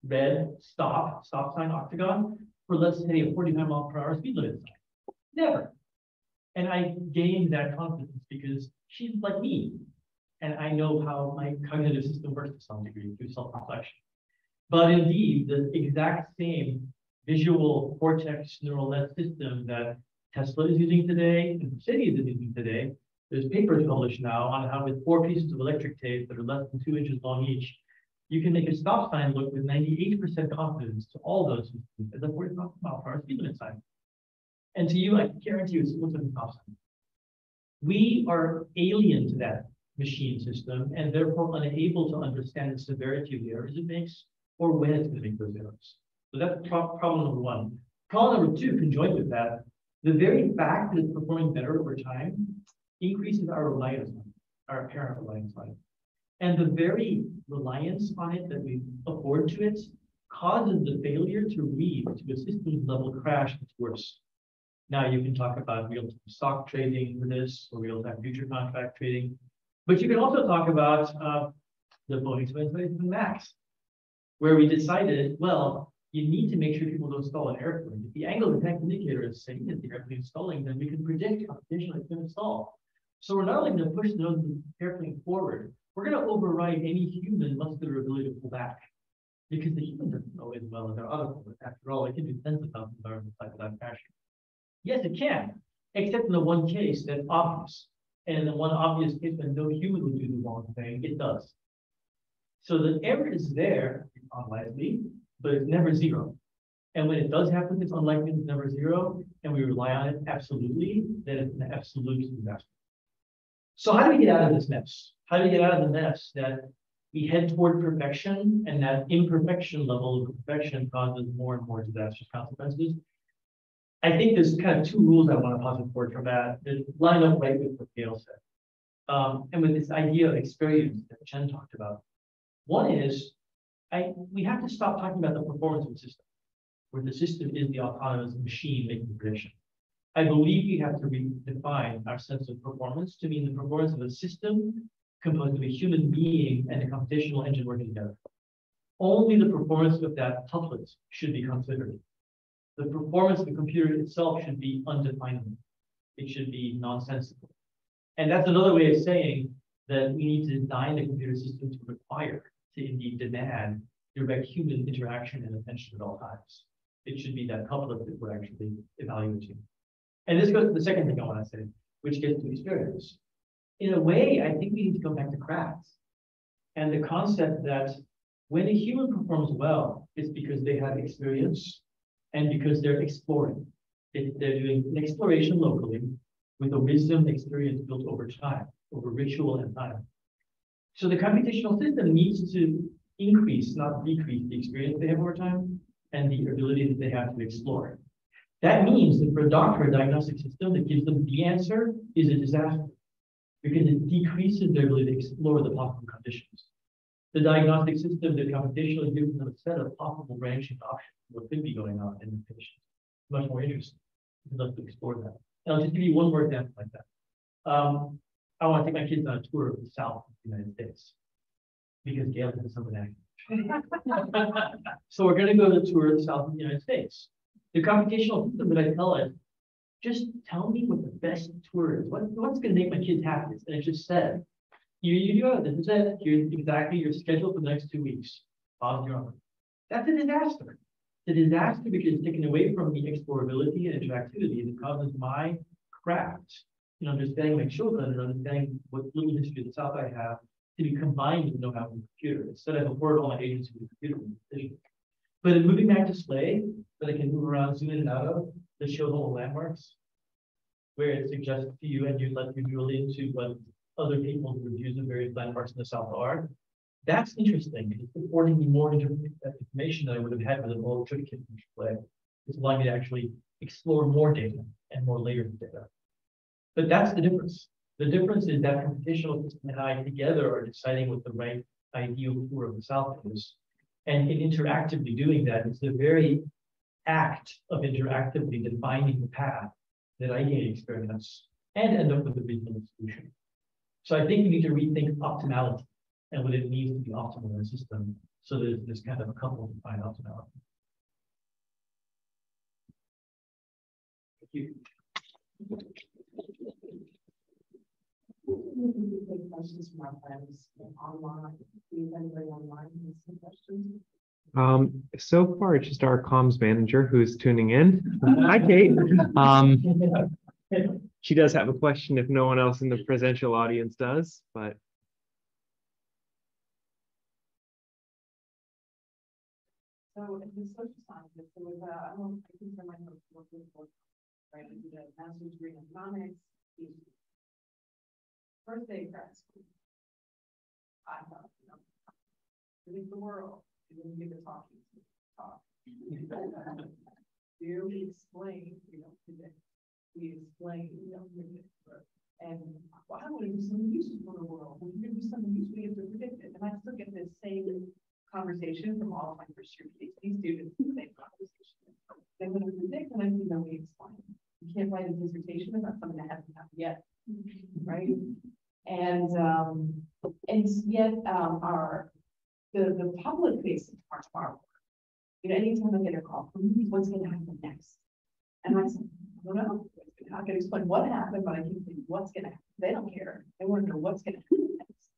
Red, stop sign, octagon, for let's say a 45-mile-per-hour speed limit sign? Never. And I gained that confidence because she's like me. And I know how my cognitive system works to some degree through self-reflection. But indeed, the exact same visual cortex neural net system that Tesla is using today and Mercedes is using today, there's papers published now on how with 4 pieces of electric tape that are less than 2 inches long each, you can make a stop sign look with 98% confidence to all those systems as a 45-mile-per-hour speed limit sign. And to you, I guarantee you, it's looks like a stop sign. We are alien to that machine system and therefore unable to understand the severity of the errors it makes or when it's going to make those errors. So that's problem number one. Problem number two, conjoined with that, the very fact that it's performing better over time increases our reliance on it, our apparent reliance on it. And the very reliance on it that we afford to it causes the failure to read to a systems level crash that's worse. Now you can talk about real-time stock trading for this or real-time future contract trading, but you can also talk about the Boeing 737 MAX, where we decided, well, you need to make sure people don't stall an airplane. If the angle of attack indicator is saying that the airplane is stalling, then we can predict how potentially it's going to stall. So we're not only going to push the airplane forward, we're going to override any human muscular ability to pull back. Because the human doesn't know as well as our other pilots. After all, it can do tens of thousands of hours of flight without crashing. Yes, it can, except in the one case that's obvious. And in the one obvious case when no human would do the wrong thing, it does. So the error is there, it's unlikely, but it's never zero. And when it does happen, it's unlikely, it's never zero, and we rely on it absolutely, then it's an absolute disaster. So how do we get out of this mess? How do we get out of the mess that we head toward perfection and that imperfection level of perfection causes more and more disastrous consequences? I think there's kind of 2 rules I want to posit forward from that line up right with what Gayle said. And with this idea of experience that Chen talked about. One is, we have to stop talking about the performance of the system, where the system is the autonomous machine making the prediction. I believe we have to redefine our sense of performance to mean the performance of a system composed of a human being and a computational engine working together. Only the performance of that couplet should be considered. The performance of the computer itself should be undefinable. It should be nonsensical. And that's another way of saying that we need to design the computer system to require, to indeed demand, direct human interaction and attention at all times. It should be that couplet that we're actually evaluating. And this goes to the second thing I want to say, which gets to experience. In a way, I think we need to go back to crafts and the concept that when a human performs well, it's because they have experience and because they're exploring. They're doing an exploration locally with a wisdom experience built over time, over ritual and time. So the computational system needs to increase, not decrease, the experience they have over time and the ability that they have to explore. That means that for a doctor, a diagnostic system that gives them the answer is a disaster because it decreases their ability to explore the possible conditions. The diagnostic system that computationally gives them a set of possible branching options, what could be going on in the patient. Much more interesting. We'd love to explore that. And I'll just give you one more example like that. I want to take my kids on a tour of the South of the United States because Gayle has something active. So we're going to go to the tour of the South of the United States. The computational system that I tell it, Just tell me what the best tour is. What's going to make my kids happiest? And it just said, you know, this is it. Here's exactly your schedule for the next 2 weeks. Pause your own. That's a disaster. It's a disaster because it's taken away from the explorability and interactivity that causes my craft and understanding my children and understanding what little history of the South I have to be combined with know-how in the computer. Instead, I've afforded all my agents with the computer decision. But in moving back display that I can move around, zoom in and out of, that shows all the landmarks, where it suggests to you and you let you drill into what other people's reviews of various landmarks in the South are. That's interesting. It's affording me more information than I would have had with an old triplicate display. It's allowing me to actually explore more data and more layers of data. But that's the difference. The difference is that computational system and I together are deciding what the right ideal tour of the South is. And in interactively doing that, it's the very act of interactively defining the path that I gain experience and end up with a reasonable solution. So I think you need to rethink optimality and what it means to be optimal in a system. So there's kind of a couple to find optimality. Thank you. We can take questions from our friends online. Do you have anybody online who has some questions? So far, it's just our comms manager who's tuning in. Hi, Kate. She does have a question if no one else in the presential audience does, but. So, as a social scientist, there was I consider myself working for, right? I did a master's degree in economics. First day of grad school, I thought, you know, read the world, and then give a talk. Here we explain, we don't predict. We explain, we don't predict. And well, I want to do something useful for the world. When you're going to do something useful, you have to predict it. And I still get this same conversation from all of my first year PhD students, the same conversation. They want to predict, and I think that we explain. You can't write a dissertation about something that hasn't happened yet, right? And yet the public faces part of our work. You know, anytime I get a call from me, what's going to happen next? And I said, I don't know. I can explain what happened, but I can think what's going to happen. They don't care. They want to know what's going to happen next.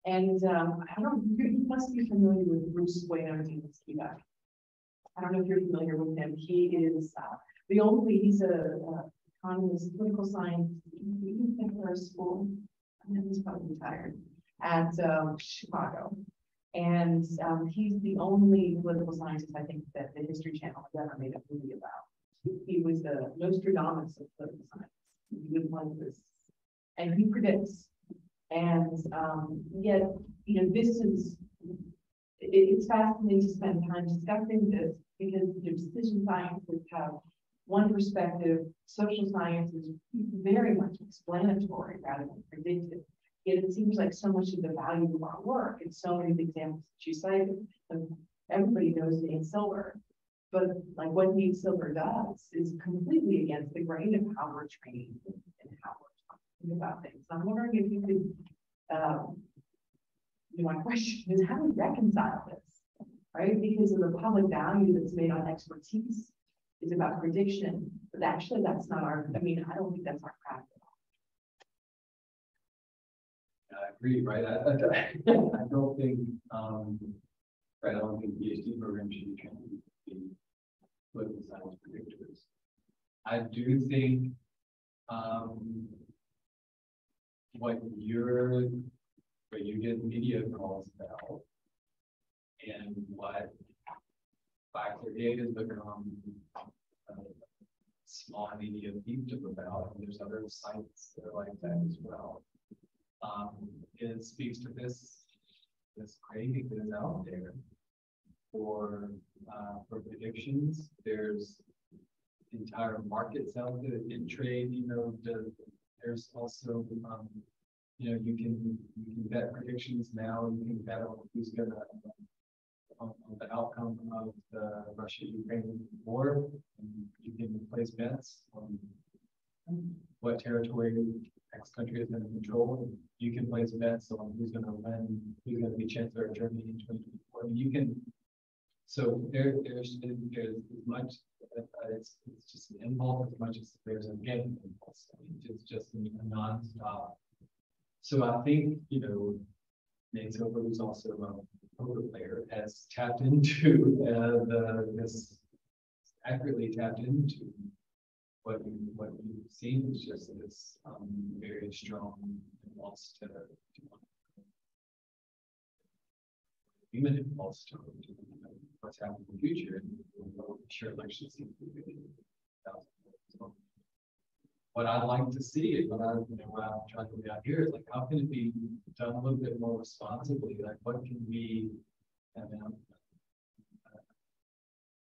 And I don't. You must be familiar with Bruce Wayne. I don't know if you're familiar with him. He is he's a economist, political science. He went to our school. He's probably retired at Chicago. And he's the only political scientist I think that the History Channel has ever made a movie about. He was the Nostradamus of political science. He was one of this, and he predicts. And yet, you know, it's fascinating to spend time discussing this because the decision scientists have one perspective, social science is very much explanatory rather than predictive. Yet it seems like so much of the value of our work and so many of the examples that you cited, everybody knows Nate Silver, but like what Nate Silver does is completely against the grain of how we're trained and how we're talking about things. I'm wondering if you could, my question is how do we reconcile this, right? Because of the public value that's made on expertise is about prediction, but actually that's not I don't think that's our craft at all. I agree, right? I don't think, right, I don't think PhD programs should be trained to be political science predictors. I do think what you get media calls about and what Back38 has become small media peeved about, and there's other sites that are like that as well. It speaks to this craving that is out there for predictions. There's entire markets out there in trade. There's also you can bet predictions now. You can bet on who's gonna on the outcome of the Russia-Ukraine war. And you can place bets on what territory X country is going to control. You can place bets on who's going to win, who's going to be Chancellor of Germany in 2024. I mean, you can. So there's as much it's just an impulse as much as there's an impulse. I mean, it's just a nonstop. So I think, you know, Nate Silver, who's also a poker player, has tapped into this accurately tapped into what you've seen is just this very strong impulse to human impulse to what's happening in the future. And sure, elections seem to be what I'd like to see, what I'm trying to lay out here is like, how can it be done a little bit more responsibly? Like, what can we, I mean,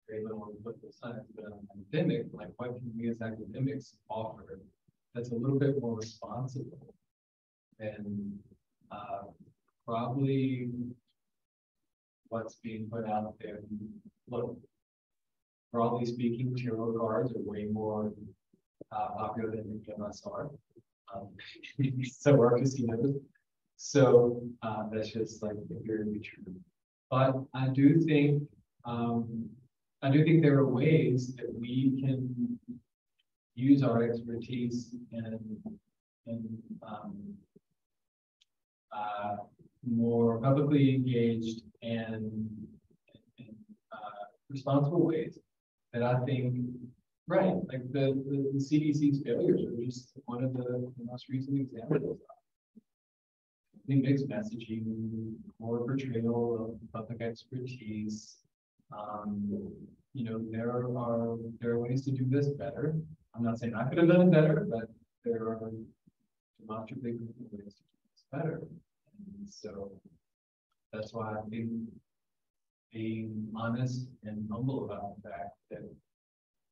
very little political science, but I'm an academic, like, what can we as academics offer that's a little bit more responsible than probably what's being put out there? Look, broadly speaking, tarot cards are way more popular than the MSR. So are casinos. So that's just like very true. But I do think there are ways that we can use our expertise in more publicly engaged and responsible ways that I think, right, like the CDC's failures are just one of the most recent examples. I think mixed messaging, more portrayal of public expertise. You know, there are ways to do this better. I'm not saying I could have done it better, but there are demonstrably ways to do this better. And so that's why I think being honest and humble about the fact that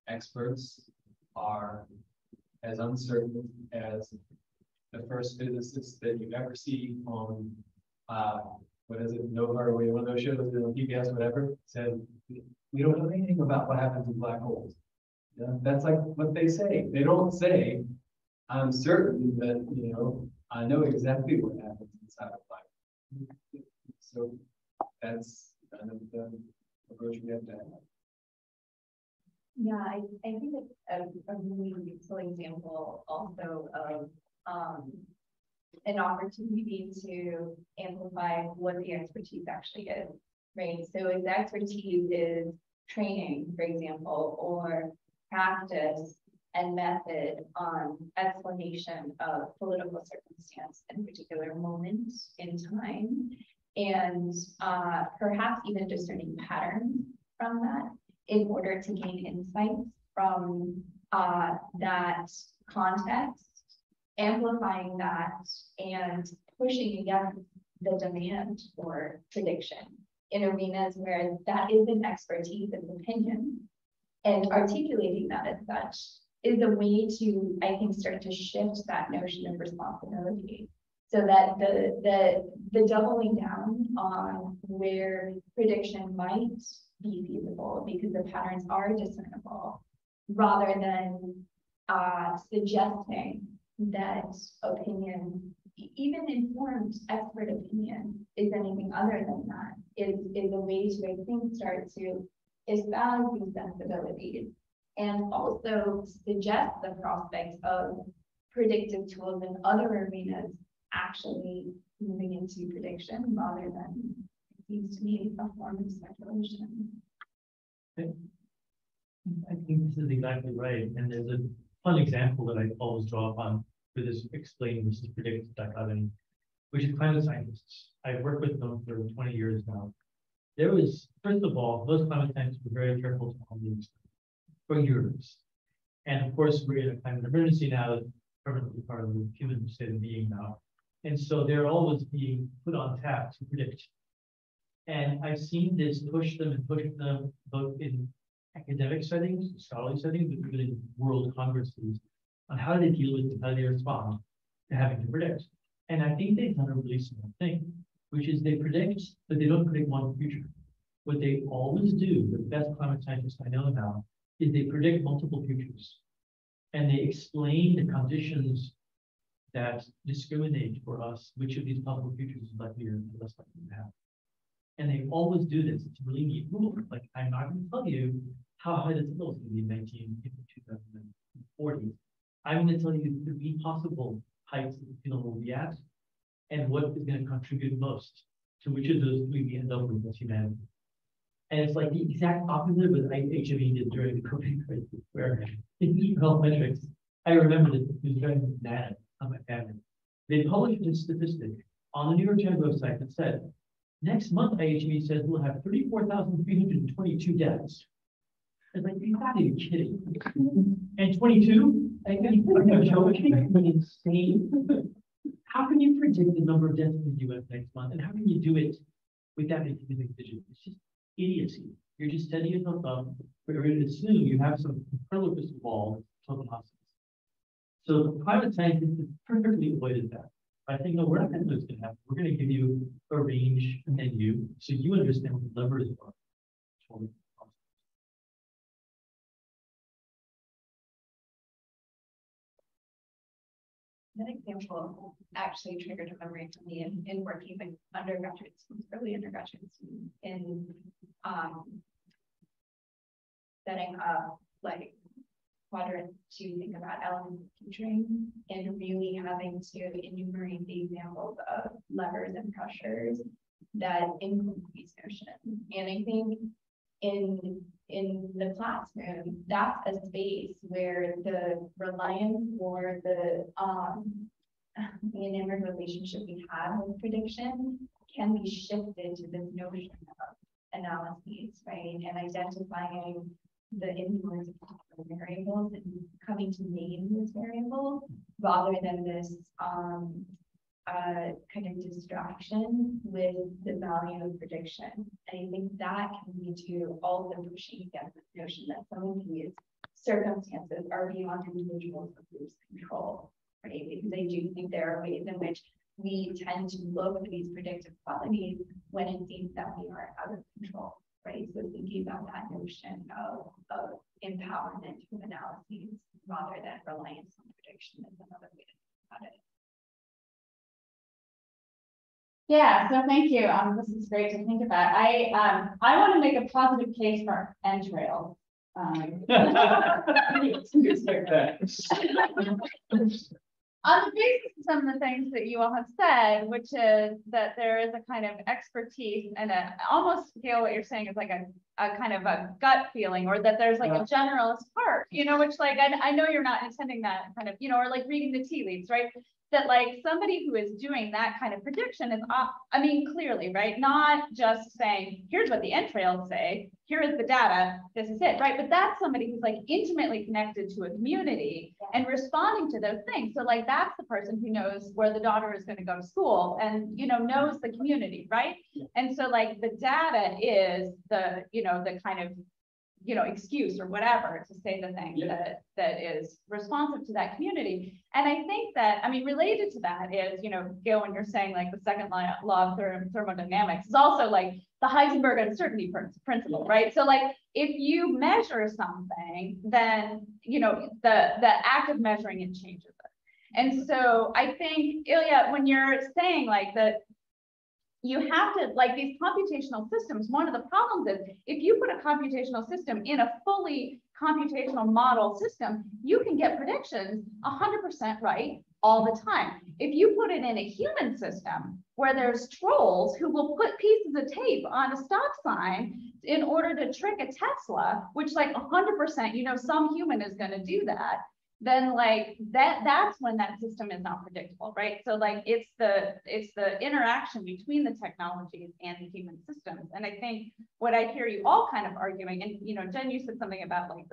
experts are as uncertain as the first physicists that you ever see on what is it, Nourbakhsh, one of those shows on PBS, whatever, said we don't know anything about what happens in black holes. Yeah, that's like what they say. They don't say, I'm certain that, you know, I know exactly what happens inside of black holes. So that's kind of the approach we have to have. Yeah, I think it's a really useful example also of an opportunity to amplify what the expertise actually is, right? So if the expertise is training, for example, or practice and method on explanation of political circumstance in a particular moment in time, and perhaps even discerning patterns from that in order to gain insights from that context, amplifying that and pushing against the demand for prediction in arenas where that isn't expertise and opinion, and articulating that as such is a way to, I think, start to shift that notion of responsibility, so that the doubling down on where prediction might be feasible because the patterns are discernible, rather than suggesting that opinion, even informed expert opinion, is anything other than that, is a way to, I think, start to espouse these sensibilities and also suggest the prospect of predictive tools in other arenas actually moving into prediction rather than, it seems to me, a form of speculation. I think this is exactly right. And there's a fun example that I always draw upon for this explain versus predict dichotomy, which is climate scientists. I've worked with them for 20 years now. There was, first of all, those climate scientists were very careful to hold these for years. And of course, we're in a climate emergency now, that's permanently part of the human state of being now. And so they're always being put on tap to predict. And I've seen this push them both in academic settings, scholarly settings, but even in world congresses, on how they deal with it, how they respond to having to predict. And I think they've done a really smart thing, which is they predict, but they don't predict one future. What they always do, the best climate scientists I know now, is they predict multiple futures. And they explain the conditions that discriminate for us which of these possible futures is likely or less likely to happen. And they always do this. It's really neat rule. Like, I'm not going to tell you how high this hill is going to be in 2040. I'm going to tell you 3 possible heights that the field will be at, and what is going to contribute most to which of those 3 we end up with as humanity. And it's like the exact opposite of what HME did during the COVID crisis, where in health metrics, I remember that it was very mad on my family. They published a statistic on the New York Times website that said, next month, IHME says we'll have 34,322 deaths. It's like, you gotta be kidding. And 22? I mean, insane. How can you predict the number of deaths in the US next month? And how can you do it with that many digits? It's just idiocy. You're just setting yourself up for everyone to assume you have some incredible crystal ball to hospitals. So the climate scientists have perfectly avoided that. I think, no, we're not going to do what's going to happen. We're going to give you a range and you, so you understand what the levers are. That example actually triggered a memory for me in working with undergraduate students, early undergraduate students, in setting up like quadrants to think about elements of featuring, and really having to enumerate the examples of levers and pressures that include these notions. And I think in the classroom, that's a space where the reliance or the enamored relationship we have with prediction can be shifted to this notion of analyses, right? And identifying the influence of variables and coming to name this variable rather than this kind of distraction with the value of prediction. And I think that can lead to all the pushing against this notion that some of these circumstances are beyond individuals or groups' control, right? Because I do think there are ways in which we tend to look for these predictive qualities when it seems that we are out of control, right? So thinking about that notion of empowerment through analyses rather than reliance on prediction is another way to think about it. Yeah, so thank you. This is great to think about. I want to make a positive case for entrails. On the basis of some of the things that you all have said, which is that there is a kind of expertise and almost feel what you're saying is like a kind of a gut feeling, or that there's like a generalist part, which like, I know you're not intending that kind of, or like reading the tea leaves, right? That like somebody who is doing that kind of prediction is, I mean, clearly, right? Not just saying, here's what the entrails say, here is the data, this is it, right? But that's somebody who's like intimately connected to a community and responding to those things. So like, that's the person who knows where the daughter is going to go to school and, knows the community, right? And so like the data is the, the kind of, excuse or whatever to say the thing that is responsive to that community. And I think that, I mean, related to that is, Gayle, when you're saying like the second law of thermodynamics is also like the Heisenberg uncertainty principle, right? So like, if you measure something, then, the act of measuring it changes it. And so I think, Ilya, when you're saying like that, you have to, like these computational systems, one of the problems is if you put a computational system in a fully computational model system, you can get predictions 100% right all the time. If you put it in a human system where there's trolls who will put pieces of tape on a stop sign in order to trick a Tesla, which like 100%, some human is going to do that, then like that's when that system is not predictable, right? So like it's the interaction between the technologies and the human systems. And I think what I hear you all kind of arguing, and Jen, you said something about like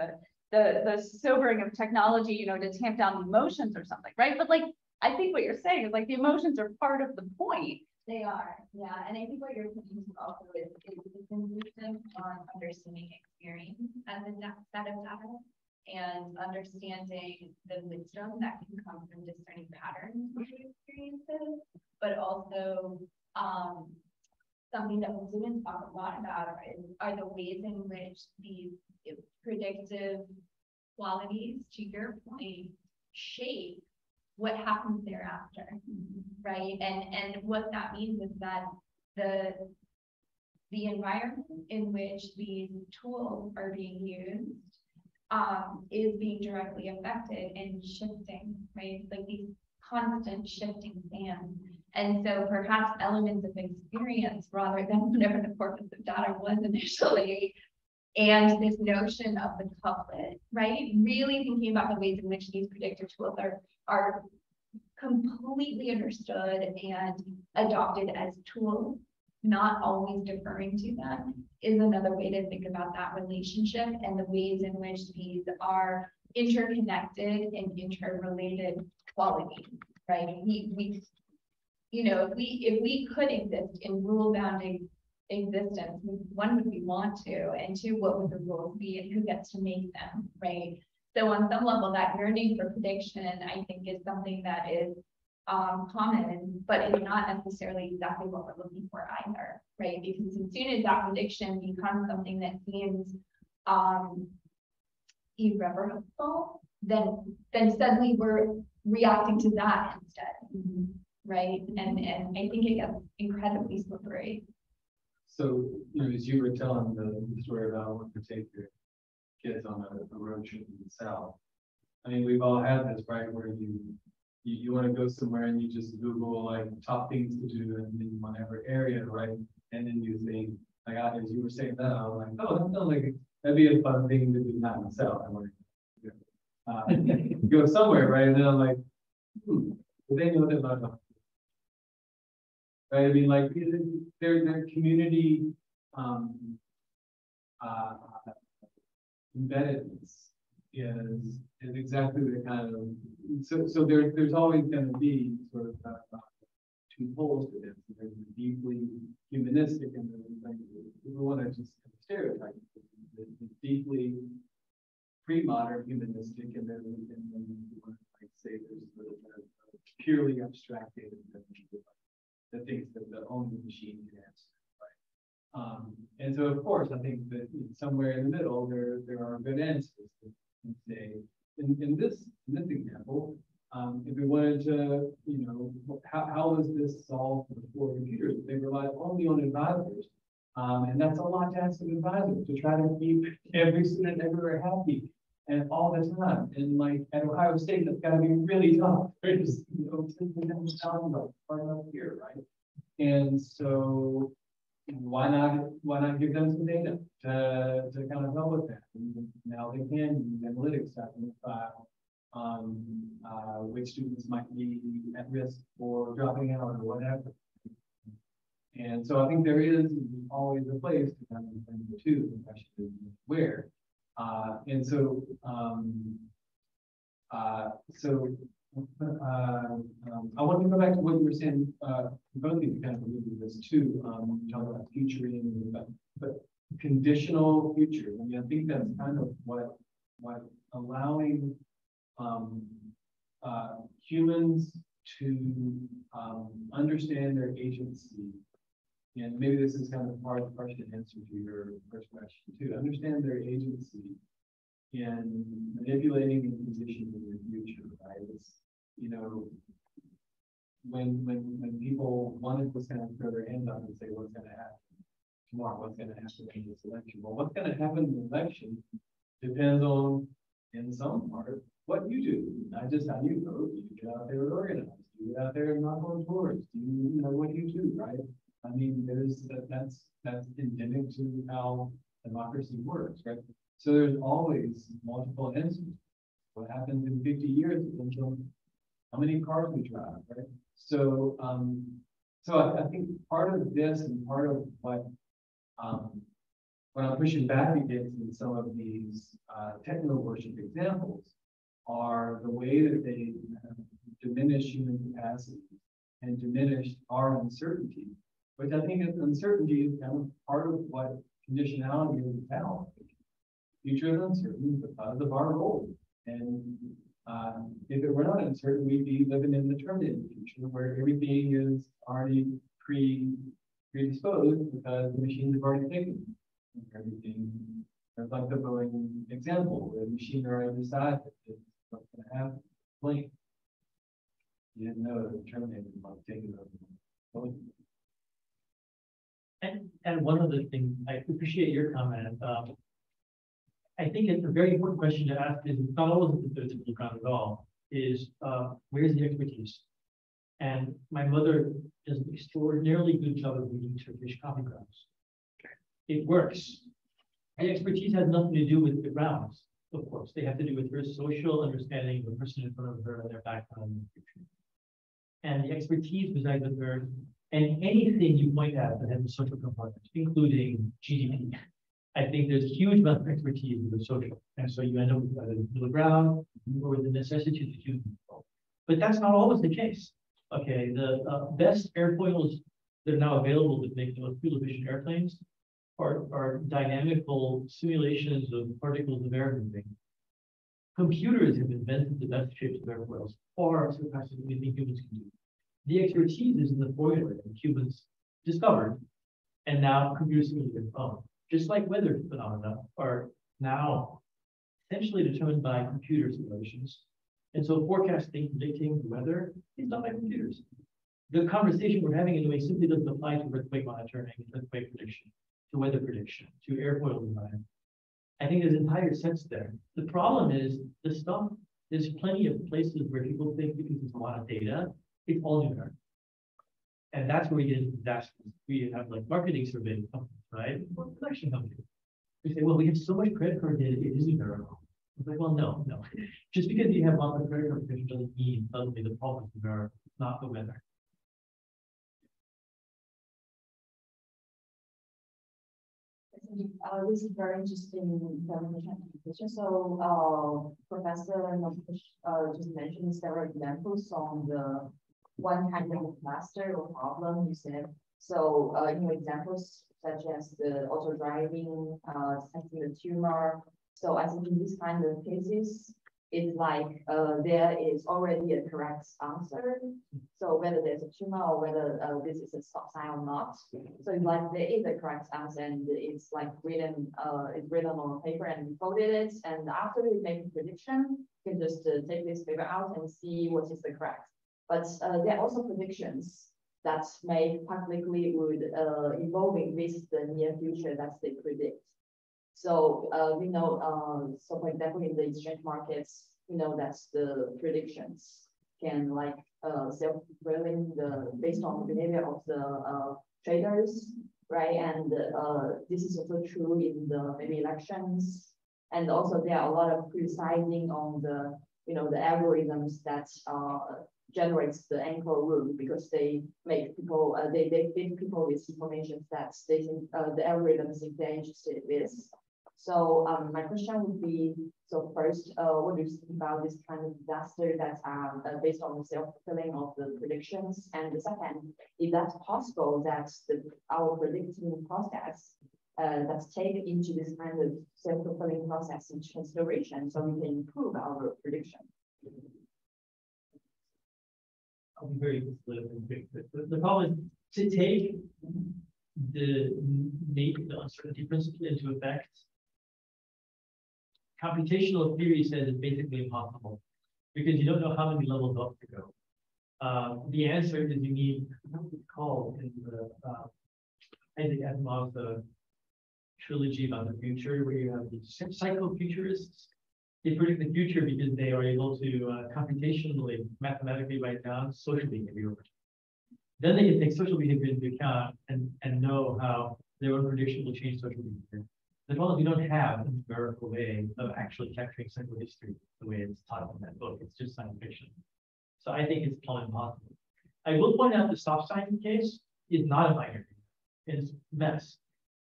the sobering of technology, to tamp down the emotions or something, right? But like I think what you're saying is like the emotions are part of the point. They are, yeah. And I think what you're pointing to also is consistent on understanding experience as a set of data, and understanding the wisdom that can come from discerning patterns of experiences, but also something that we didn't talk a lot about are the ways in which these predictive qualities, to your point, shape what happens thereafter, right? And what that means is that the environment in which these tools are being used is being directly affected and shifting, right? Like these constant shifting sands. And so perhaps elements of experience rather than whatever the corpus of data was initially, and this notion of the couplet, right? Really thinking about the ways in which these predictor tools are completely understood and adopted as tools, not always deferring to them, is another way to think about that relationship and the ways in which these are interconnected and interrelated qualities, right? We you know, if we could exist in rule-bound existence, one, would we want to, and two, what would the rules be and who gets to make them, right? So on some level, that yearning for prediction, I think, is something that is common, but it's not necessarily exactly what we're looking for either, right? Because as soon as that prediction becomes something that seems irreversible, then suddenly we're reacting to that instead, right? And I think it gets incredibly slippery. So, you know, as you were telling the story about what to take your kids on a road trip in the South, I mean, we've all had this, right, where you want to go somewhere and you just Google like top things to do in whatever area, right? And then you think, like, as you were saying that, I was like, oh, that sounds like that'd be a fun thing to do, not in the South. I want to go somewhere, right? And then I'm like, do they know that about right? I mean, like their community embeddedness is exactly the kind of so there's always going to be sort of two poles to this. There's the deeply humanistic and we want to just stereotype the deeply pre-modern humanistic, and then we want to like say there's sort of a purely abstract data the things that the only machine can answer, right? And so, of course, I think that somewhere in the middle, there are good answers that say, in this example, if we wanted to, you know, how was this solved before computers? They relied only on advisors, and that's a lot to ask an advisor to try to keep every student everywhere happy and all the time. And like at Ohio State, that's got to be really tough. There's, you know, right up here, right? And so why not give them some data to kind of help with that? And now they can use analytics to identify which students might be at risk for dropping out or whatever. And so I think there is always a place to kind of bring the two. The question is where. And so, I want to go back to what you were saying. Both of you kind of alluded to this too. You talk about futuring, but conditional future. I mean, I think that's kind of what allowing humans to understand their agency. And maybe this is kind of part of the question answer to your first question too. Understand their agency in manipulating and positioning their future, right? It's, you know, when people wanted to kind of throw their hands up and say, what's going to happen tomorrow? What's going to happen in this election? Well, what's going to happen in the election depends on, in some part, what you do, not just how you vote. You get out there and organize. You get out there and knock on doors. You know what you do, right? I mean, that's endemic to how democracy works, right? So there's always multiple instances. What happens in 50 years depends on how many cars we drive, right? So, I think part of this and part of what I'm pushing back against in some of these techno worship examples are the way that they diminish human capacity and diminish our uncertainty, which I think is uncertainty is kind of part of what conditionality is about. Future is uncertain because of our role. And if it were not uncertain, we'd be living in the terminated future where everything is already predisposed because the machines have already taken everything. It's like the Boeing example where the machine already decided what's going to happen. Blink. You didn't know that the terminator was taking over. And one other thing, I appreciate your comment. I think it's a very important question to ask is not always the physical ground at all, is where's the expertise? And my mother does an extraordinarily good job of reading Turkish coffee grounds. It works. The expertise has nothing to do with the grounds, of course. They have to do with her social understanding of the person in front of her and their background and future. And the expertise resides with her. And anything you point at that has a social component, including GDP. I think there's a huge amount of expertise in the social. And so you end up with either the middle ground or with the necessity of human control. But that's not always the case. Okay, the best airfoils that are now available to make the most fuel-efficient airplanes are dynamical simulations of particles of air moving. Computers have invented the best shapes of airfoils, far surpassing anything humans can do. The expertise is in the formula that humans discovered, and now computers simulate their own. Just like weather phenomena are now essentially determined by computer simulations. And so forecasting, predicting the weather is done by computers. The conversation we're having anyway simply doesn't apply to earthquake monitoring, earthquake prediction, to weather prediction, to airfoil design. I think there's entire sets there. The problem is the stuff, there's plenty of places where people think because there's a lot of data, it's all numeric. And that's where we get into disasters. We have like marketing survey companies, right? Or collection companies. We say, well, we have so much credit card data, it is numerical. It's like, well, no. Just because you have lots of credit card information doesn't mean suddenly the problem is numerical, not the weather. This is very interesting presentation. So, Professor Nourbakhsh just mentioned several examples on the one kind of cluster or problem you said. So, examples such as the auto driving, detecting the tumor. So, I think in this kind of cases, it's like there is already a correct answer. So whether there's a tumor or whether this is a stop sign or not. So it's like there is a correct answer and it's like written, it's written on paper and we coded it. And after we make a prediction, you can just take this paper out and see what is the correct. But there are also predictions that may publicly would evolving with the near future that they predict. So we know, so for example, in the exchange markets, we know that the predictions can like self-fulfilling based on the behavior of the traders, right? And this is also true in the maybe elections. And also there are a lot of criticizing on the, the algorithms that generates the anchor rule because they make people, they feed people with information that they think the algorithms think they're interested with. So my question would be, so first, what do you think about this kind of disaster that are based on the self-fulfilling of the predictions? And the second, if that's possible that our predicting process that's taken into this kind of self-fulfilling process into consideration so we can improve our prediction. I'll be very quick. The problem is to take the uncertainty principle into effect. Computational theory says it's basically impossible because you don't know how many levels up to go. The answer is you need what it's called in the Isaac Asimov's trilogy about the future, where you have these psychofuturists. They predict the future because they are able to computationally, mathematically write down social behavior. Then they can take social behavior into account and know how their own prediction will change social behavior. The problem is we don't have a numerical way of actually capturing psychohistory the way it's taught in that book. It's just science fiction. So I think it's plumb impossible. I will point out the stop sign case is not a binary. It's a mess.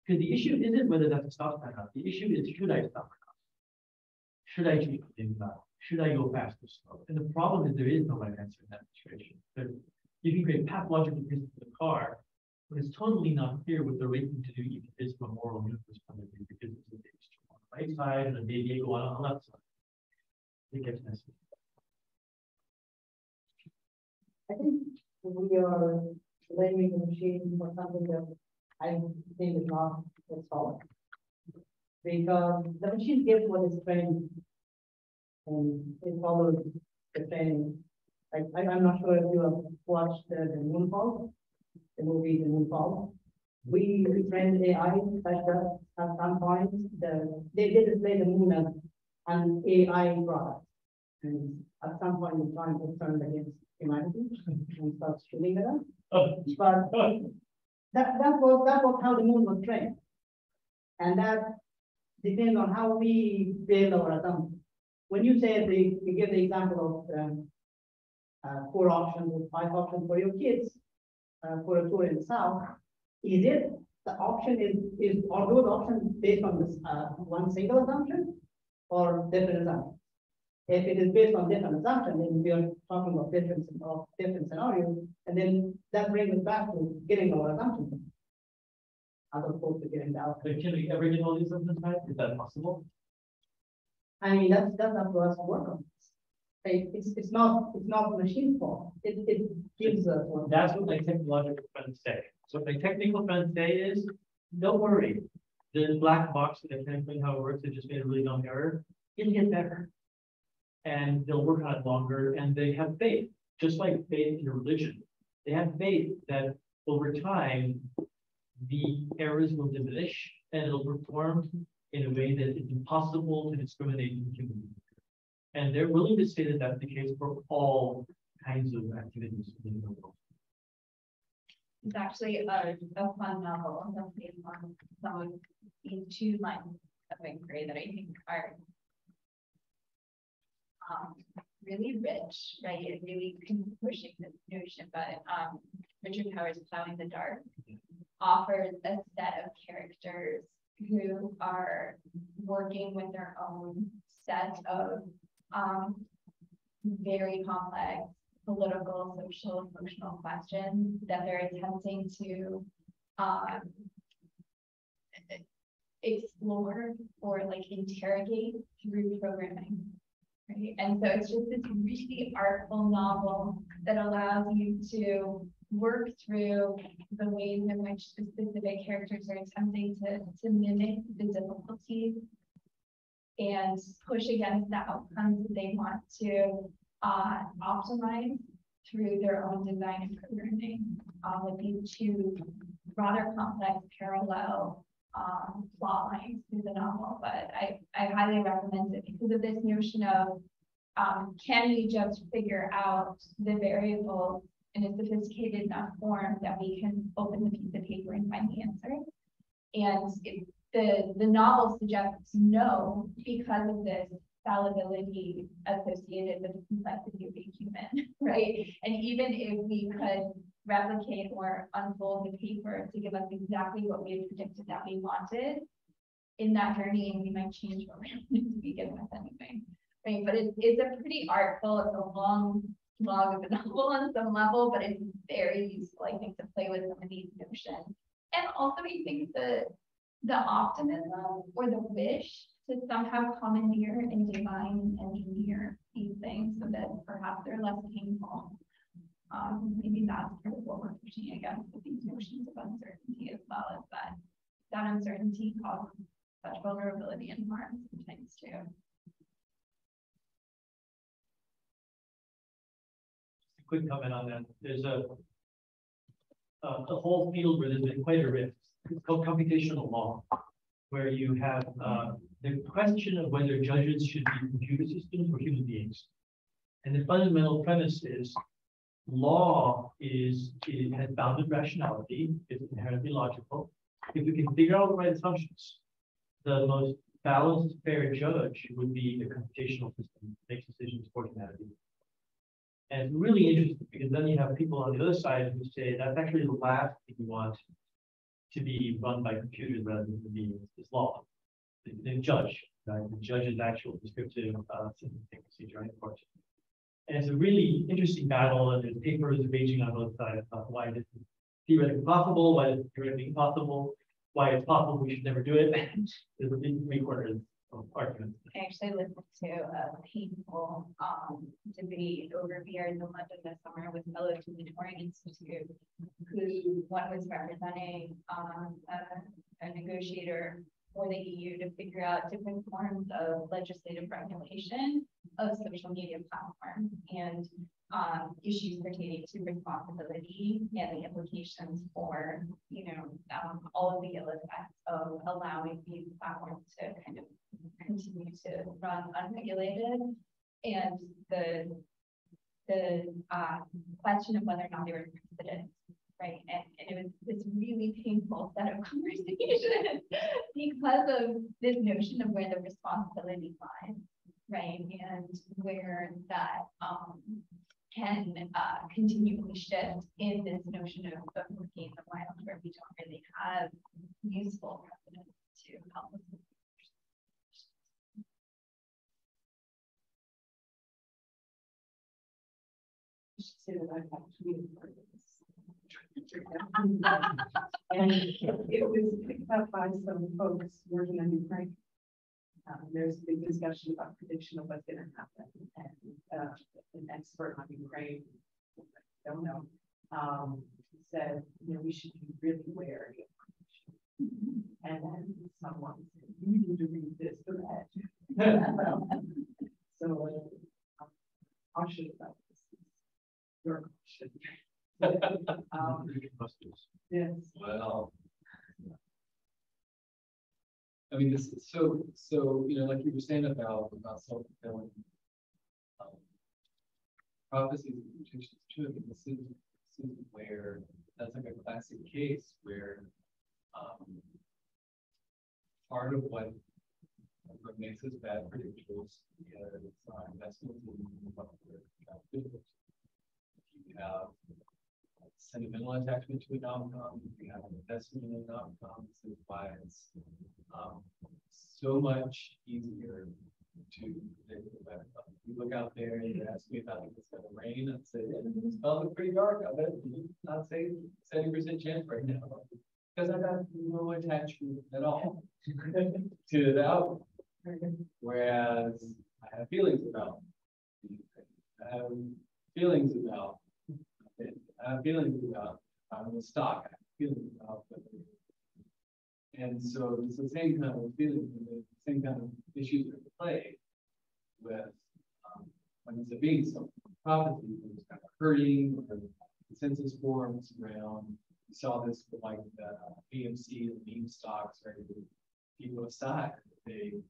Because the issue isn't whether that's a stop sign or not. The issue is, should I stop or not? Should I change things out? Should I go fast or slow? And the problem is there is no right answer in that situation. You can create pathological reasons for the car, but it's totally not clear what the right thing to do even is from a moral universe point of view, because it's a big on the right side and a baby go on the left side. It gets messy. I think we are blaming the machine for something that I think is not its fault. Because the machine gets what it's trained and it follows the training. I'm not sure if you have watched the Moonfall, the movie The Moonfall. we trained AI at some point. They display the moon as an AI product. And at some point in time, it turned against humanity and starts shooting at us. But that was how the moon was trained. And that depends on how we build our assumptions. When you say you give the example of 4 options or 5 options for your kids for a tour in the South, is it the option are those options based on this one single assumption or different assumptions? If it is based on different assumptions, then we are talking about different scenarios, and then that brings us back to getting our assumptions as opposed to getting the outcome. But can we ever get all these assumptions right? Is that possible? I mean, that's up to us to work on. It's not machine fault. It gives us one. That's what my technological friends say. So what my technical friends say is, don't worry. The black box that I can't explain how it works, it just made a really dumb error. It'll get better. And they'll work on it longer, and they have faith, just like faith in a religion. They have faith that over time, the errors will diminish and it'll perform in a way that it's impossible to discriminate in human beings. And they're willing to say that that's the case for all kinds of activities in the world. It's actually a fun novel based on some of these 2 lines of inquiry that I think are really rich, right? It really pushing this notion, but Richard Howard's Plowing the Dark offers a set of characters who are working with their own set of very complex political, social, emotional questions that they're attempting to explore or like interrogate through programming. Right? And so it's just this really artful novel that allows you to work through the ways in which the specific characters are attempting to mimic the difficulties and push against the outcomes that they want to optimize through their own design and programming with these 2 rather complex parallel plot lines through the novel. But I highly recommend it because of this notion of can we just figure out the variables in a sophisticated enough form that we can open the piece of paper and find the answer. And the novel suggests no, because of this fallibility associated with the complexity of being human, right? And even if we could replicate or unfold the paper to give us exactly what we had predicted that we wanted, in that journey, we might change what we wanted to begin with anyway, right? But it's a pretty artful, it's a long slog of a novel on some level, but it's very useful, I think, to play with some of these notions. And also, I think the optimism or the wish to somehow commandeer and design and engineer these things so that perhaps they're less painful. Maybe that's part of what we're pushing against with these notions of uncertainty as well, as that uncertainty causes such vulnerability and harm sometimes too. Quick comment on that. There's a whole field where there's been quite a rift. It's called computational law, where you have the question of whether judges should be computer systems or human beings. And the fundamental premise is law it has bounded rationality, it's inherently logical. If we can figure out the right assumptions, the most balanced, fair judge would be a computational system that makes decisions for humanity. And it's really interesting because then you have people on the other side who say that's actually the last thing you want to be run by computers rather than to be this law. The judge, right? The judge's actual descriptive sentencing procedure in court. And it's a really interesting battle, and there's papers raging on both sides about why this is theoretically possible, why this is theoretically impossible, why it's possible we should never do it. There's a big 3 quarters of arguments. I actually listened to a painful debate over beers in London this summer with Mellon from the Touring Institute, who one was representing a negotiator for the EU to figure out different forms of legislative regulation of social media platforms. And issues pertaining to responsibility and the implications for, all of the ill effects of allowing these platforms to kind of continue to run unregulated. And the question of whether or not they were precedent, right? And it was this really painful set of conversations because of this notion of where the responsibility lies, right? And where that can continually shift in this notion of looking at the wild where we don't really have useful precedent to help us. Say that I've actually heard this. And it was picked up by some folks working on Ukraine. There's a big discussion about prediction of what's going to happen, and an expert on Ukraine, I don't know, said, we should be really wary of prediction. And then someone said, you need to read this thread. So I'll show you about this. Your question. Yes. Well, I mean, this is so, like you were saying about self-fulfilling prophecies and predictions too. I mean, this is where that's like a classic case where part of what makes us bad predictors is investments in what we're doing. You have sentimental attachment to an outcome, you have an investment in an outcome. This is why it's so much easier to predict the weather. You look out there and you ask me about if it's going to rain, I'd say, it's probably pretty dark. I bet not say 70% chance right now. Because I got no attachment at all to the outcome. Whereas I have feelings about it. I have feelings about it. I have feelings about the stock. I have feelings about it. And so it's the same kind of feelings and the same kind of issues at play with when it's a being some prophecy, there's kind of hurting or consensus forums around. We saw this with like the AMC and meme stocks, right? People decide they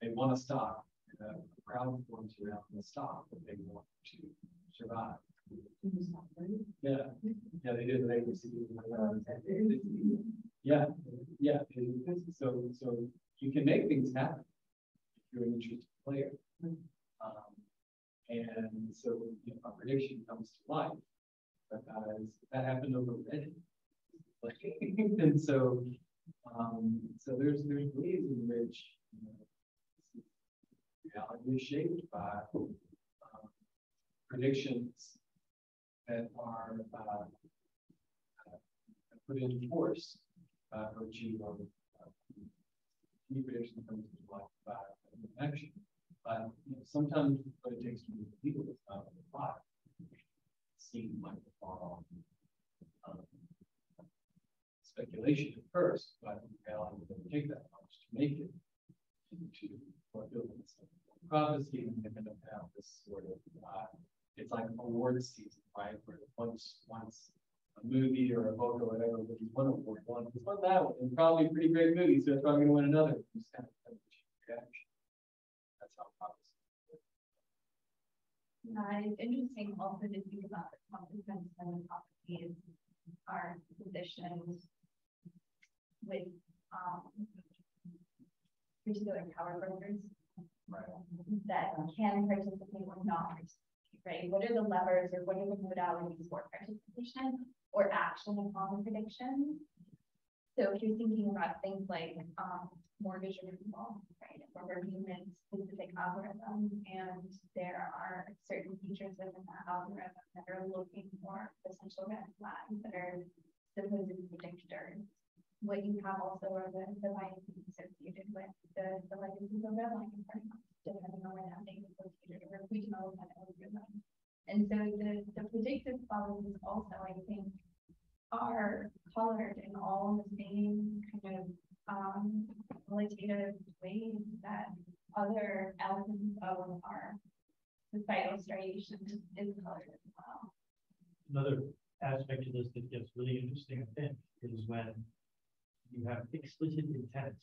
want a stock, and a crowd forms around the stock that they want to survive. Yeah, they did the AMC. Yeah. So you can make things happen if you're an interested player. And so a prediction comes to life because that happened over Reddit. And so there's ways in which reality is shaped by predictions that are put into force by virtue of any prediction that comes into life by action. But sometimes what it takes to move the needle is not a lot. It seems like a far off speculation at first, but in reality, it doesn't take that much to make it into fulfillment of prophecy, and they're going to have this sort of it's like award season, right? Where once a movie or a book or whatever, but he's won award one, he's won that one, and probably a pretty great movie, so it's probably going to win another. Just kind of reaction. That's how prophecy works. It's interesting also to think about the consequences and prophecies are positioned with particular power brokers that can participate or not participate, right? What are the levers or what are the modalities for participation or action upon prediction? So if you're thinking about things like mortgage approval, right? Where we're being a specific algorithm and there are certain features within that algorithm that are looking for potential red flags that are supposed predictors. What you have also are the biases associated with the legacies of redlining, depending on where that thing is located, or if we develop that algorithm. And so the predictive qualities also, I think, are colored in all the same kind of qualitative ways that other elements of our societal striation is colored as well. Another aspect of this that gets really interesting, I think, is when you have explicit intent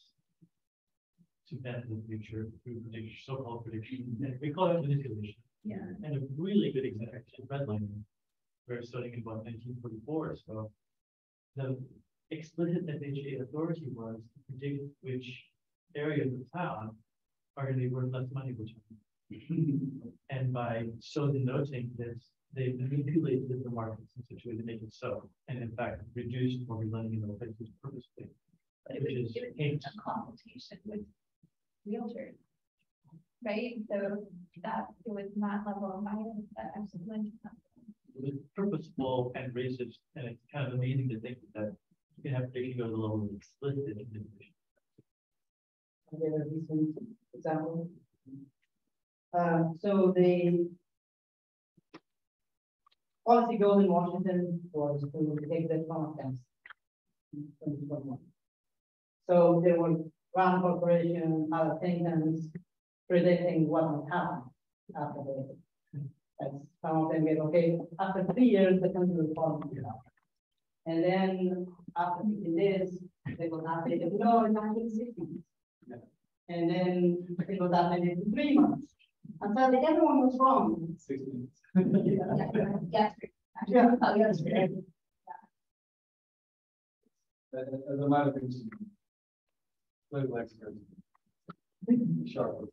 to bend the future through prediction, so-called prediction. And we call it manipulation. Yeah. And a really good example is redlining. We're studying about 1944. So the explicit FHA authority was to predict which areas of town are going to be worth less money per ton. And by so denoting this, they manipulated the markets in such a way to make it so, and in fact reduced mortgage lending in those places purposefully. But it was a consultation with realtors, right? So that it was not level of guidance that actually went to something. It was purposeful and racist, and it's kind of amazing to think that you can have prediction go to the level of explicit manipulation. A recent example. So the policy goal in Washington was to take the Trump test in 2021. So there were Brown Corporation, other think tanks predicting what would happen after the as some of them get okay. After 3 years, the country will fall into that. And then after 15 days, they will not take it. No, in 1960s. And then it was updated in 3 months. And so everyone was wrong. 6 minutes. Yes. Yeah. Yes. As a matter of fact, political experts, sharp.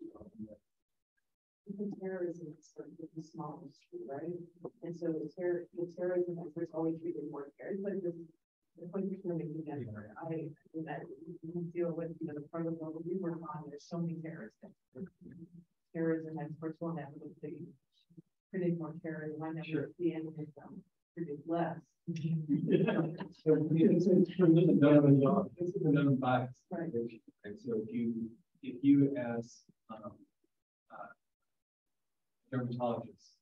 Because terrorism is sort of the smallest, right? And so the terrorism experts always treated more terrorists, but the point you're making again, I deal with, the protocol that we work on, there's so many terrorists. Terrorism experts will have to predict more terrorism. I never see any of them predict less. So this is a known bias. Right. So if you ask dermatologists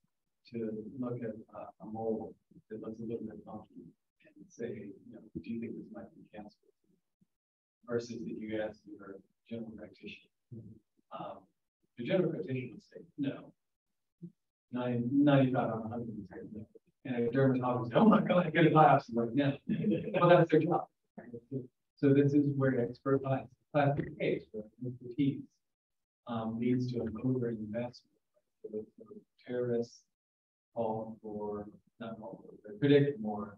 to look at a mole that looks a little bit funky and say, do you think this might be cancer? Versus that you ask your general practitioner. The general practitioner would say no. 95 out of 100 would say no. And a dermatologist, oh my God, I get a biopsy right now. Well, that's their job. So this is where expert bias, classic case where expertise leads to an overinvestment. So terrorists call for, not call for, they predict more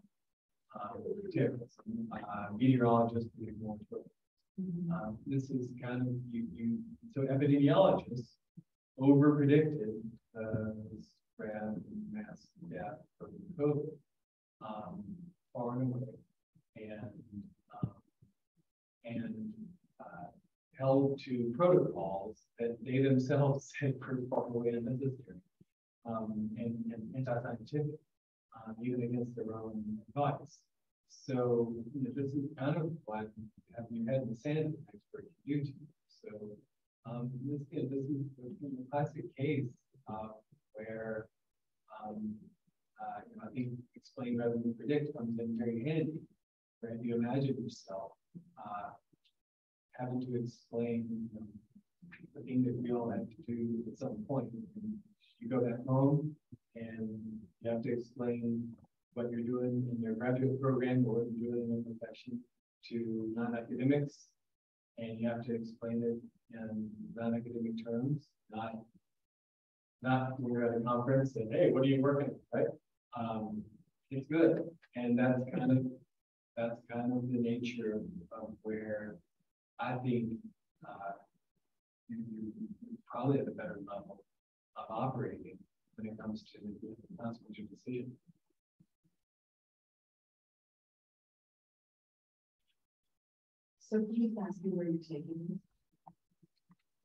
terrorists. Meteorologists predict more terrorists. This is kind of, so epidemiologists over-predicted the spread and mass death from COVID far and away, and held to protocols that they themselves said were far away unnecessary and anti-scientific, even against their own advice. So this is kind of what having your head in the sand expert can do to you. So this is a classic case where I think explain rather than predict comes in very handy. Right? You imagine yourself having to explain the thing that we all have to do at some point. And you go back home and you have to explain what you're doing in your graduate program or what you're doing in your profession to non-academics, and you have to explain it in non-academic terms, not when you're at a conference and hey, what are you working on, right? It's good, and that's kind of the nature of where I think you probably at a better level of operating when it comes to the consequential decision. So can you ask me where you're taking this?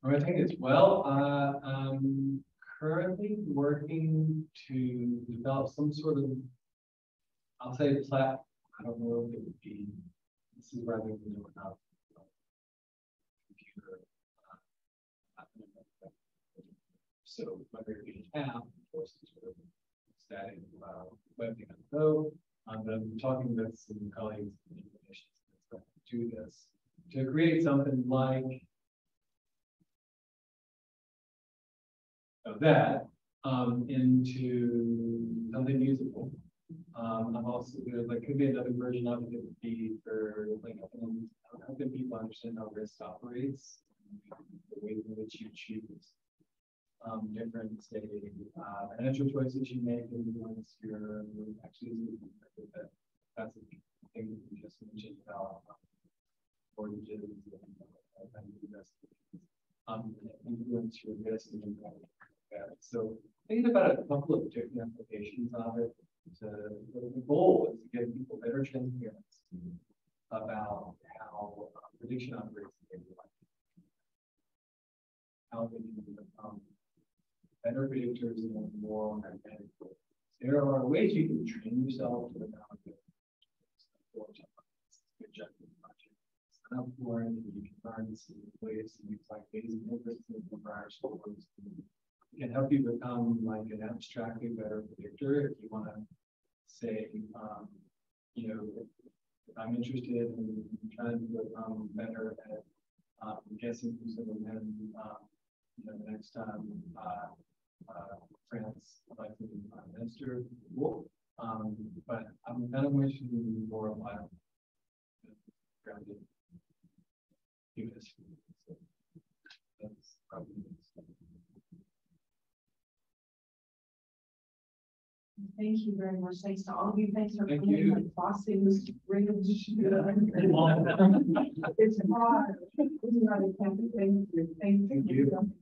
I'm going to take this. Well, I'm currently working to develop some sort of, I'll say platform. I don't know if it would be, this is where I think we know about computer. So whether it be an app, or some sort of static web thing on code, but I'm talking with some colleagues and clinicians that do this to create something like that, into something usable. I'm also, there's like, could be another version of it that would be for like, helping people understand how risk operates, the ways in which you choose different, say, financial choices you make influence your actually that. That's the thing that you just mentioned about mortgages and influence your risk and impact. So think about a couple of different applications of it. The goal is to give people better transparency about how prediction operates in daily life. How they can become better predictors and more organic. There are ways you can train yourself to become a good sign up for it, and you can learn some ways to use like basic inputs and Nourbakhsh scores. It can help you become like an abstractly better predictor if you want to say, you know, if I'm interested in trying to become better at guessing who's going to win, you know, the next time France elects a new prime minister. Cool. But I'm kind of wishing more of my grounded human. So that's probably Thank you very much. Thanks to all of you. Thanks for Thank coming you. and bossing this ring. It's hard. It's hard. Thank you. Thank you.